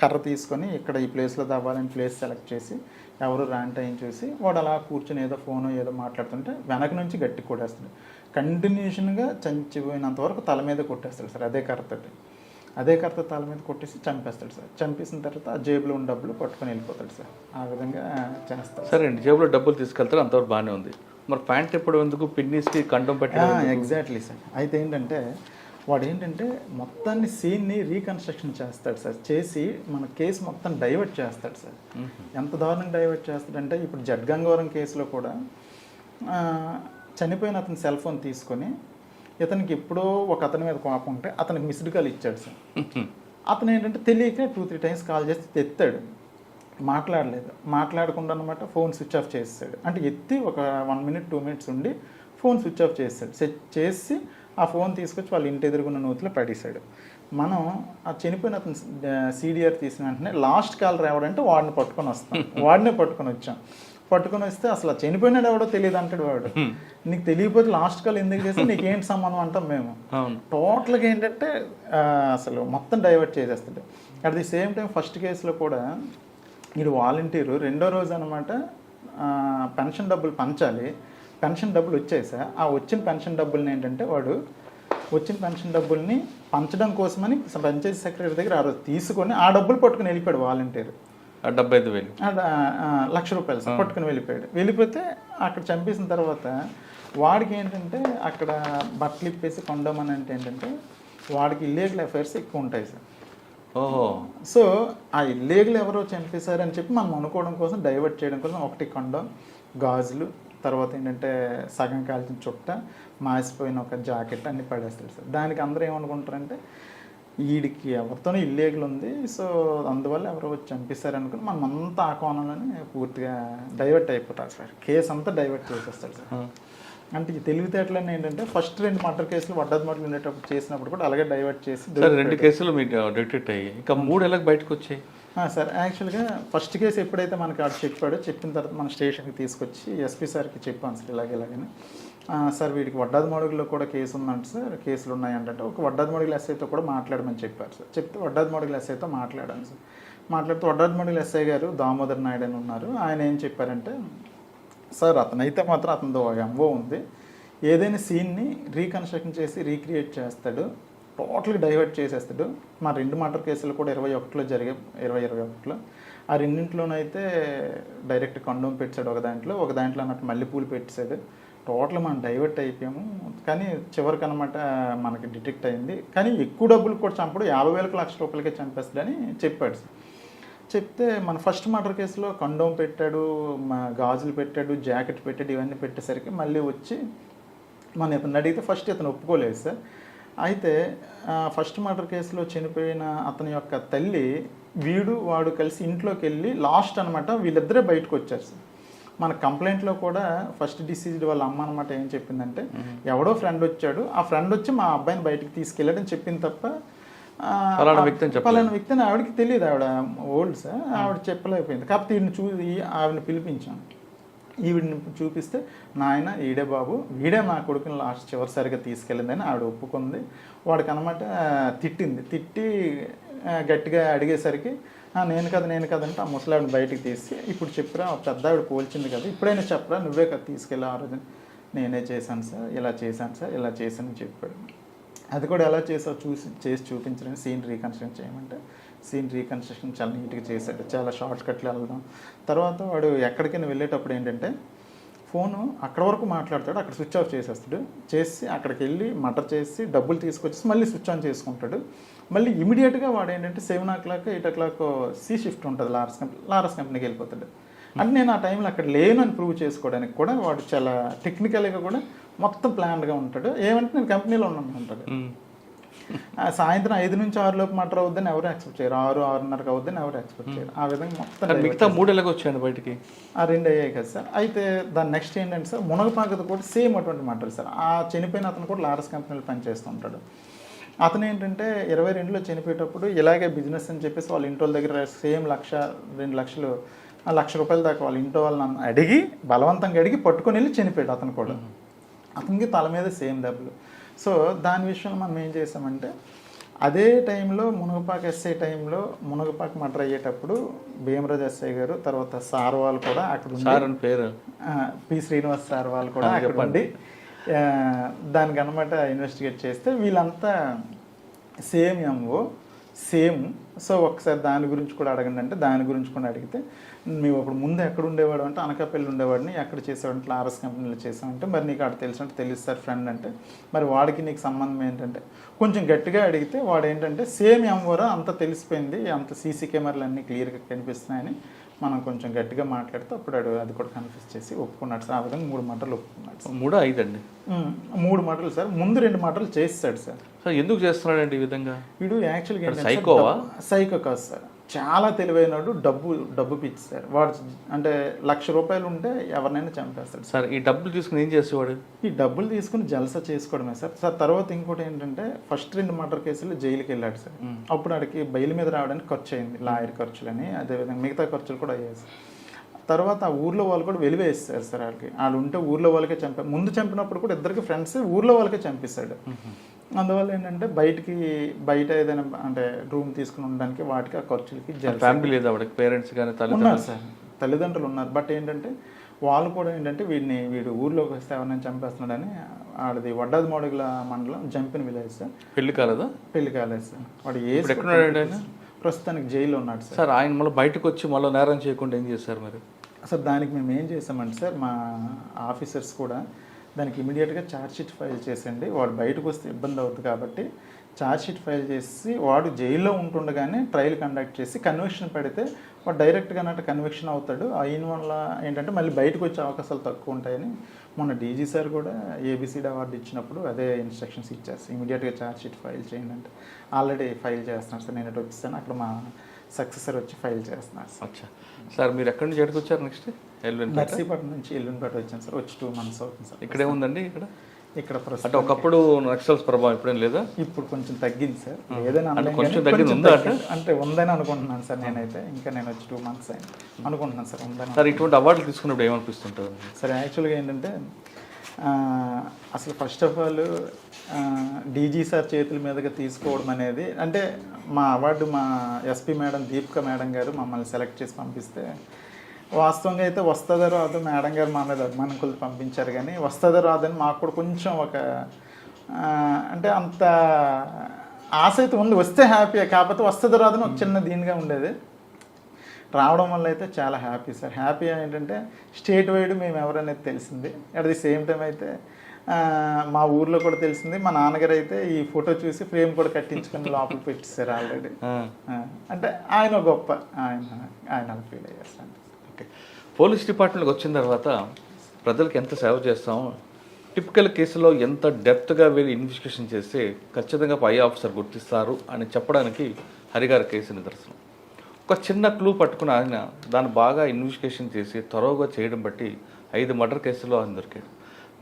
కర్ర తీసుకొని ఇక్కడ ఈ ప్లేస్లో తవ్వాలని ప్లేస్ సెలెక్ట్ చేసి ఎవరు ర్యాంట్ అయ్యి చూసి వాడు అలా కూర్చొని ఏదో ఫోను ఏదో మాట్లాడుతుంటే వెనక నుంచి గట్టి కొట్టేస్తాడు. కంటిన్యూషన్గా చంచిపోయినంత వరకు తల మీద కొట్టేస్తాడు సార్. అదే కర్రతో తల మీద కొట్టేసి చంపేస్తాడు సార్. చంపేసిన తర్వాత ఆ జేబులో ఉన్న డబ్బులు పట్టుకొని వెళ్ళిపోతాడు సార్. ఆ విధంగా చేస్తాడు. సరే అండి, జేబులో డబ్బులు తీసుకెళ్తారు, అంతవరకు బాగానే ఉంది. మరి ప్యాంట్ ఎప్పుడు ఎందుకు పిన్నిస్కి కండం పెట్టాడు? Exactly sir. అయితే ఏంటంటే వాడు ఏంటంటే మొత్తాన్ని సీన్ని రీకన్స్ట్రక్షన్ చేస్తాడు సార్. చేసి మన కేసు మొత్తం డైవర్ట్ చేస్తాడు సార్. ఎంత దారుణంగా డైవర్ట్ చేస్తాడంటే ఇప్పుడు జడ్గంగవరం కేసులో కూడా చనిపోయిన అతని సెల్ ఫోన్ తీసుకొని ఇతనికి ఎప్పుడో ఒక అతని మీద కోపం ఉంటే అతనికి మిస్డ్ కాల్ ఇచ్చాడు సార్. అతను ఏంటంటే తెలియక 2-3 టైమ్స్ కాల్ చేసి ఎత్తాడు, మాట్లాడకుండా అనమాట ఫోన్ స్విచ్ ఆఫ్ చేస్తాడు. అంటే ఎత్తి ఒక 1 minute 2 minutes ఉండి ఫోన్ స్విచ్ ఆఫ్ చేస్తాడు. చేసి ఆ ఫోన్ తీసుకొచ్చి వాళ్ళ ఇంటి ఎదురుగున్న నూతిలో పడేశాడు. మనం ఆ చనిపోయిన అతను CDR తీసిన వెంటనే లాస్ట్ కాల్ రావడంటే వాడిని పట్టుకొని వస్తాం. వాడినే పట్టుకొని వస్తే అసలు చనిపోయినాడు ఎవడో తెలియదు అంటాడు వాడు. నీకు తెలియకపోతే లాస్ట్ కాల్ ఎందుకు చేస్తే నీకేంటి సంబంధం అంటాం మేము. టోటల్గా ఏంటంటే అసలు మొత్తం డైవర్ట్ చేసేస్తాడు. At the same time first కేసులో కూడా మీరు వాలంటీరు 2వ రోజు అనమాట పెన్షన్ డబ్బులు పంచాలి. పెన్షన్ డబ్బులు వచ్చాయి సార్. ఆ వచ్చిన పెన్షన్ డబ్బుల్ని ఏంటంటే వాడు వచ్చిన పెన్షన్ డబ్బుల్ని పంచడం కోసమని పంచాయతీ సెక్రటరీ దగ్గర ఆ రోజు తీసుకొని ఆ డబ్బులు పట్టుకుని వెళ్ళిపోయాడు వాలంటీర్. 75,000 1,00,000 రూపాయలు సార్ పట్టుకుని వెళ్ళిపోతే అక్కడ చంపేసిన తర్వాత వాడికి ఏంటంటే అక్కడ బట్టలు ఇప్పేసి కొండమని అంటే ఏంటంటే వాడికి ఇల్లీగల్ అఫైర్స్ ఎక్కువ ఉంటాయి సార్. సో ఆ ఇల్లీగల్ ఎవరో చంపేశారని చెప్పి మనం అనుకోవడం కోసం డైవర్ట్ చేయడం కోసం ఒకటి కొండం, గాజులు, తర్వాత ఏంటంటే సగం కాల్చిన చుట్ట, మాసిపోయిన ఒక జాకెట్ అన్ని పడేస్తాడు సార్. దానికి అందరూ ఏమనుకుంటారంటే వీడికి ఎవరితోనో ఇల్లీగల్ ఉంది, సో అందువల్ల ఎవరో వచ్చి చంపేశారు అనుకుని మనం అంతా ఆ కోణంలోనే పూర్తిగా డైవర్ట్ అయిపోతారు సార్. కేసు అంతా డైవర్ట్ చేసేస్తాడు సార్. అంటే ఈ తెలివితేటలన్నీ ఏంటంటే ఫస్ట్ 2 మర్డర్ కేసులు వడ్డది మర్డర్లు ఉండేటప్పుడు చేసినప్పుడు కూడా అలాగే డైవర్ట్ చేసి 2 కేసులు మీకు డిటెక్ట్ అయ్యాయి, ఇంకా 3 ఎలా బయటకు వచ్చాయి సార్? యాక్చువల్గా ఫస్ట్ కేసు ఎప్పుడైతే మనకి ఆడు చెప్పిన తర్వాత మన స్టేషన్కి తీసుకొచ్చి ఎస్పీ సార్కి చెప్పాను సార్ ఇలాగని. సార్ వీడికి వడ్డాది మడుగులో కూడా కేసు ఉందంట సార్, కేసులు ఉన్నాయంటే ఒక వడ్డాది మడుగుల ఎస్ఐతో కూడా మాట్లాడమని చెప్పారు సార్. చెప్తే వడ్డాది మడుగుల ఎస్ఐతో మాట్లాడాను సార్. మాట్లాడుతూ వడ్డాది మడుగుల ఎస్ఐ గారు దామోదర్ నాయుడు అని ఉన్నారు. ఆయన ఏం చెప్పారంటే, సార్ అతనైతే మాత్రం అతనితో ఎంఓ ఉంది, ఏదైనా సీన్ని రీకన్స్ట్రక్షన్ చేసి రీక్రియేట్ చేస్తాడు, టోటల్గా డైవర్ట్ చేసేస్తాడు. మా 2 మర్డర్ కేసులు కూడా 21లో జరిగాయి, 2021లో. ఆ రెండింటిలోనైతే డైరెక్ట్ కండోమ్ పెట్టాడు ఒక దాంట్లో అన్నట్టు మల్లెపూలు పెట్టాడు. టోటల్ మనం డైవర్ట్ అయిపోయాము. కానీ చివరికి అనమాట మనకి డిటెక్ట్ అయింది. కానీ ఎక్కువ డబ్బులు కూడా చంపడు, 50,000 1,00,000 రూపాయలకే చంపేస్తాడని చెప్పాడు సార్. చెప్తే మన ఫస్ట్ మర్డర్ కేసులో కండోమ్ పెట్టాడు, మా గాజులు పెట్టాడు, జాకెట్ పెట్టాడు, ఇవన్నీ పెట్టేసరికి మళ్ళీ వచ్చి మన ఇతను అడిగితే ఫస్ట్ ఇతను ఒప్పుకోలేదు సార్. అయితే ఫస్ట్ మర్డర్ కేసులో చనిపోయిన అతని యొక్క తల్లి వాడు కలిసి ఇంట్లోకి వెళ్ళి లాస్ట్ అనమాట వీళ్ళిద్దరే బయటకు వచ్చారు సార్. మన కంప్లైంట్లో కూడా ఫస్ట్ డిసీజ్డ్ వాళ్ళ అమ్మ అనమాట ఏం చెప్పిందంటే ఎవడో ఫ్రెండ్ వచ్చాడు, ఆ ఫ్రెండ్ వచ్చి మా అబ్బాయిని బయటకు తీసుకెళ్ళాడని చెప్పింది తప్ప పలానా వ్యక్తిని ఆవిడకి తెలియదు. ఆవిడ ఓల్డ్ సార్, ఆవిడ చెప్పలేకపోయింది. కాకపోతే ఆవిడని పిలిపించాను. ఈవిడిని చూపిస్తే నాయన ఈడే బాబు, వీడే మా కొడుకుని లాస్ట్ చివరిసారిగా తీసుకెళ్ళిందని ఆవిడ ఒప్పుకుంది. వాడికి అనమాట తిట్టి గట్టిగా అడిగేసరికి నేను కదంటే ఆ ముసలావిని బయటికి తీసి ఇప్పుడు చెప్పురా, పెద్ద ఆవిడ పోల్చింది కదా, ఇప్పుడైనా చెప్పరా, నువ్వే కదా తీసుకెళ్ళి ఆ రోజు. నేనే చేశాను సార్, ఇలా చేశాను చెప్పాడు. అది కూడా ఎలా చేసావు చేసి చూపించడానికి సీన్ రీకన్స్ట్రక్షన్ చేయమంటే సీన్ రీకన్స్ట్రక్షన్ చాలా నీట్గా చేశాడు. చాలా షార్ట్ కట్లు వెళ్దాం. తర్వాత వాడు ఎక్కడికైనా వెళ్ళేటప్పుడు ఏంటంటే ఫోను అక్కడ వరకు మాట్లాడతాడు, అక్కడ స్విచ్ ఆఫ్ చేసేస్తాడు. చేసి అక్కడికి వెళ్ళి మర్డర్ చేసి డబ్బులు తీసుకొచ్చేసి మళ్ళీ స్విచ్ ఆన్ చేసుకుంటాడు. మళ్ళీ ఇమీడియట్గా వాడు ఏంటంటే 7 o'clock 8 o'clock సి షిఫ్ట్ ఉంటుంది లారస్ కంపెనీకి వెళ్ళిపోతాడు. అంటే నేను ఆ టైంలో అక్కడ లేను అని ప్రూవ్ చేసుకోవడానికి కూడా వాడు చాలా టెక్నికల్గా కూడా మొత్తం ప్లాన్డ్గా ఉంటాడు. ఏమంటే నేను కంపెనీలో ఉన్నాను ఉంటాడు. సాయంత్రం 5 నుంచి 6 లోపు మర్డర్ అవుద్దని ఎవరు ఎక్స్పెక్ట్ చేయరు, 6, 6:30 అవుద్దని ఎవరు ఎక్స్పెక్ట్ చేయరు. ఆ విధంగా మొత్తం మిగతా 3 ఎలాగ వచ్చాయండి బయటికి? ఆ 2 అయ్యాయి కదా సార్. అయితే దాని నెక్స్ట్ ఏంటంటే సార్ మునగపాకది కూడా సేమ్ అటువంటి మర్డర్ సార్. ఆ చనిపోయిన అతను కూడా లారస్ కంపెనీలో పనిచేస్తూ ఉంటాడు. అతను ఏంటంటే 22లో చనిపోయేటప్పుడు ఇలాగే బిజినెస్ అని చెప్పేసి వాళ్ళ ఇంటి వాళ్ళ దగ్గర సేమ్ 1,00,000 2 లక్షలు ₹1,00,000 దాకా వాళ్ళ ఇంట్లో వాళ్ళని బలవంతంగా అడిగి పట్టుకొని వెళ్ళి చనిపోయాడు అతను కూడా. అతనికి తల మీద సేమ్ దెబ్బలు. సో దాని విషయంలో మనం ఏం చేసామంటే అదే టైంలో మునగపాక ఎస్ఐ టైంలో మునగపాక మర్డర్ అయ్యేటప్పుడు భీమరాజు ఎస్ఐ గారు, తర్వాత సార్ వాళ్ళు కూడా అక్కడ పేరు పి శ్రీనివాస్ సార్ వాళ్ళు కూడా అక్కడ ఉండి దానికి అనమాట ఇన్వెస్టిగేట్ చేస్తే వీళ్ళంతా సేమ్ ఎంఓ సేమ్. సో ఒకసారి దాని గురించి కూడా అడగండి అంటే దాని గురించి కూడా అడిగితే మేము అప్పుడు ముందు ఎక్కడ ఉండేవాడు అంటే అనకాపల్లి ఉండేవాడిని, ఎక్కడ చేసేవాడంటే లారస్ కంపెనీలో చేసామంటే మరి నీకు అక్కడ తెలిసినట్టు తెలుస్తారు ఫ్రెండ్ అంటే మరి వాడికి నీకు సంబంధం ఏంటంటే కొంచెం గట్టిగా అడిగితే వాడు ఏంటంటే సేమ్ ఎంవరా అంతా తెలిసిపోయింది, అంత సీసీ కెమెరాలు అన్నీ క్లియర్గా కనిపిస్తున్నాయని మనం కొంచెం గట్టిగా మాట్లాడితే అప్పుడు అది కూడా కన్ఫ్యూజ్ చేసి ఒప్పుకున్నాడు సార్. ఆ విధంగా 3 మర్డర్లు ఒప్పుకున్నాడు సార్. 3 5 అండి? 3 మర్డర్లు సార్. ముందు 2 మర్డర్లు చేస్తాడు సార్. సార్ ఎందుకు చేస్తున్నాడండి ఈ విధంగా? వీడు యాక్చువల్గా సైకో కాదు సార్, చాలా తెలివైనడు, డబ్బు పిచ్చి సార్. వాడు అంటే ₹1,00,000 ఉంటే ఎవరినైనా చంపేస్తాడు సార్. ఈ డబ్బులు తీసుకుని ఏం చేసేవాడు? ఈ డబ్బులు తీసుకుని జల్సా చేసుకోవడమే సార్. సార్ తర్వాత ఇంకోటి ఏంటంటే ఫస్ట్ 2 మర్డర్ కేసులు జైలుకి వెళ్ళాడు సార్. అప్పుడు వాడికి బెయిల్ మీద రావడానికి ఖర్చు అయింది, లాయర్ ఖర్చులని, అదేవిధంగా మిగతా ఖర్చులు కూడా అయ్యాయి సార్. తర్వాత ఆ ఊర్లో వాళ్ళు కూడా వెలివేస్తారు సార్. వాళ్ళు ఉంటే ఊర్లో వాళ్ళకే ముందు చంపినప్పుడు కూడా ఇద్దరికి ఫ్రెండ్స్ ఊర్లో వాళ్ళకే చంపిస్తాడు. అందువల్ల ఏంటంటే బయట ఏదైనా అంటే రూమ్ తీసుకుని ఉండడానికి వాటికి ఆ ఖర్చులకి ఫ్యామిలీ లేదు ఆవిడకి, పేరెంట్స్ కానీ ఉన్నారు సార్, తల్లిదండ్రులు ఉన్నారు. బట్ ఏంటంటే వాళ్ళు కూడా ఏంటంటే వీడు ఊర్లోకి వస్తే ఎవరైనా చంపేస్తున్నాడని ఆడది వడ్డాది మోడగుల మండలం జంపిన విలేజ్ సార్. పెళ్లి కాలేదు సార్. వాడు ఏ ప్రస్తుతానికి జైల్లో ఉన్నాడు సార్. ఆయన మళ్ళీ బయటకు వచ్చి మళ్ళీ నేరం చేయకుండా ఏం చేశారు మరి? సార్ దానికి మేము ఏం చేసామంటే సార్ మా ఆఫీసర్స్ కూడా దానికి ఇమీడియట్గా ఛార్జ్షీట్ ఫైల్ చేసండి, వాడు బయటకు వస్తే ఇబ్బంది అవుతుంది కాబట్టి ఛార్జ్షీట్ ఫైల్ చేసి వాడు జైల్లో ఉంటుండగానే ట్రయల్ కండక్ట్ చేసి కన్విక్షన్ పెడితే వాడు డైరెక్ట్గా కన్విక్షన్ అవుతాడు. అయిన వల్ల ఏంటంటే మళ్ళీ బయటకు వచ్చే అవకాశాలు తక్కువ ఉంటాయని మొన్న డీజీ సార్ కూడా ఏబిసిడి అవార్డు ఇచ్చినప్పుడు అదే ఇన్స్ట్రక్షన్స్ ఇచ్చారు. ఇమీడియట్గా ఛార్జ్షీట్ ఫైల్ చేయండి అంటే ఆల్రెడీ ఫైల్ చేస్తున్నాడు సార్. నేను ఎటు వచ్చేసాను, అక్కడ మా సక్సెసర్ వచ్చి ఫైల్ చేస్తున్నారు సార్. అచ్చా సార్, మీరు ఎక్కడి నుంచి ఎక్కడికి వచ్చారు? నెక్స్ట్ నర్సీపట్నం నుంచి ఎల్లుండిపేట వచ్చాను సార్. వచ్చి 2 months అవుతుంది సార్. ఇక్కడే ఉందండి? ఇక్కడ అంటే ఒకప్పుడు నక్సల్స్ ప్రభావం ఇప్పుడేం లేదా? ఇప్పుడు కొంచెం తగ్గింది సార్. ఏదైనా కొంచెం తగ్గింది ఉందా అంటే ఉందని అనుకుంటున్నాను సార్. నేనైతే ఇంకా నేను వచ్చి 2 months అయింది అనుకుంటున్నాను సార్. ఉందని సార్. ఇటువంటి అవార్డులు తీసుకున్నప్పుడు ఏమనిపిస్తుంటుంది సార్? యాక్చువల్గా ఏంటంటే అసలు first of all DG sir చేతుల మీదుగా తీసుకోవడం అనేది అంటే మా అవార్డు మా ఎస్పీ మేడం దీపిక మేడం గారు మమ్మల్ని సెలెక్ట్ చేసి పంపిస్తే వాస్తవంగా అయితే వస్తుందో రాదో మేడం గారు మా మీద అభిమానం కొద్ది పంపించారు, కానీ వస్తుందో రాదని మాకు కూడా కొంచెం ఒక అంటే అంత ఆశ అయితే ఉంది. వస్తే హ్యాపీ, కాకపోతే వస్తుందో రాదని ఒక చిన్న దీనిగా ఉండేది. రావడం వల్ల అయితే చాలా హ్యాపీ సార్. హ్యాపీ ఏంటంటే స్టేట్ వైడ్ మేము ఎవరనేది తెలిసింది. అట్ ది సేమ్ టైం అయితే మా ఊర్లో కూడా తెలిసింది. మా నాన్నగారు అయితే ఈ ఫోటో చూసి ఫ్రేమ్ కూడా కట్టించుకొని లోపల పెట్టేశారు ఆల్రెడీ. అంటే ఆయన గొప్ప ఆయన అలా ఫీల్ అయ్యారు సార్. ఓకే, పోలీస్ డిపార్ట్మెంట్కి వచ్చిన తర్వాత ప్రజలకు ఎంత సేవ చేస్తామో, టిపికల్ కేసులో ఎంత డెప్త్గా వెళ్ళి ఇన్వెస్టిగేషన్ చేస్తే ఖచ్చితంగా పై ఆఫీసర్ గుర్తిస్తారు అని చెప్పడానికి హరిగారి కేసు నిదర్శనం. ఒక చిన్న క్లూ పట్టుకుని ఆయన దాన్ని బాగా ఇన్వెస్టిగేషన్ చేసి త్వరగా చేయడం బట్టి 5 మర్డర్ కేసుల్లో ఆయన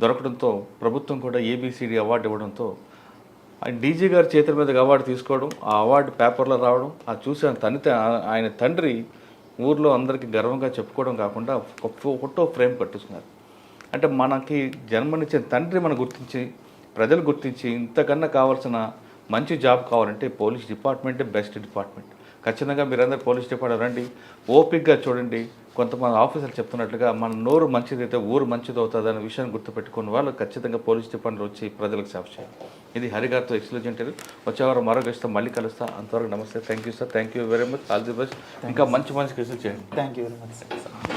దొరకడంతో ప్రభుత్వం కూడా ఏబిసిడి అవార్డు ఇవ్వడంతో ఆయన డీజీ గారి చేతుల మీదకి అవార్డు తీసుకోవడం, ఆ అవార్డు పేపర్లో రావడం, అది చూసి ఆయన తండ్రి ఊర్లో అందరికీ గర్వంగా చెప్పుకోవడం కాకుండా ఒక ఫోటో ఫ్రేమ్ కట్టుకున్నారు. అంటే మనకి జన్మనిచ్చిన తండ్రి మనం గుర్తించి, ప్రజలు గుర్తించి, ఇంతకన్నా కావాల్సిన మంచి జాబ్ కావాలంటే పోలీస్ డిపార్ట్మెంటే బెస్ట్ డిపార్ట్మెంట్. ఖచ్చితంగా మీరందరూ పోలీస్ డిపార్ట్మెంట్ రండి, ఓపిక్గా చూడండి. కొంతమంది ఆఫీసర్లు చెప్తున్నట్లుగా మన నోరు మంచిదైతే ఊరు మంచిది అవుతుంది అనే విషయాన్ని గుర్తుపెట్టుకున్న వాళ్ళు ఖచ్చితంగా పోలీస్ డిపార్ట్మెంట్ వచ్చి ప్రజలకు సేవ చేయాలి. ఇది హరిగారితో ఎక్స్క్లూజివ్. వచ్చేవారు మరో గెస్ట్తో మళ్ళీ కలుస్తా. అంతవరకు నమస్తే. Thank you sir. Thank you very much. All the best. ఇంకా మంచి కేసులు చేయండి. Thank you very much sir.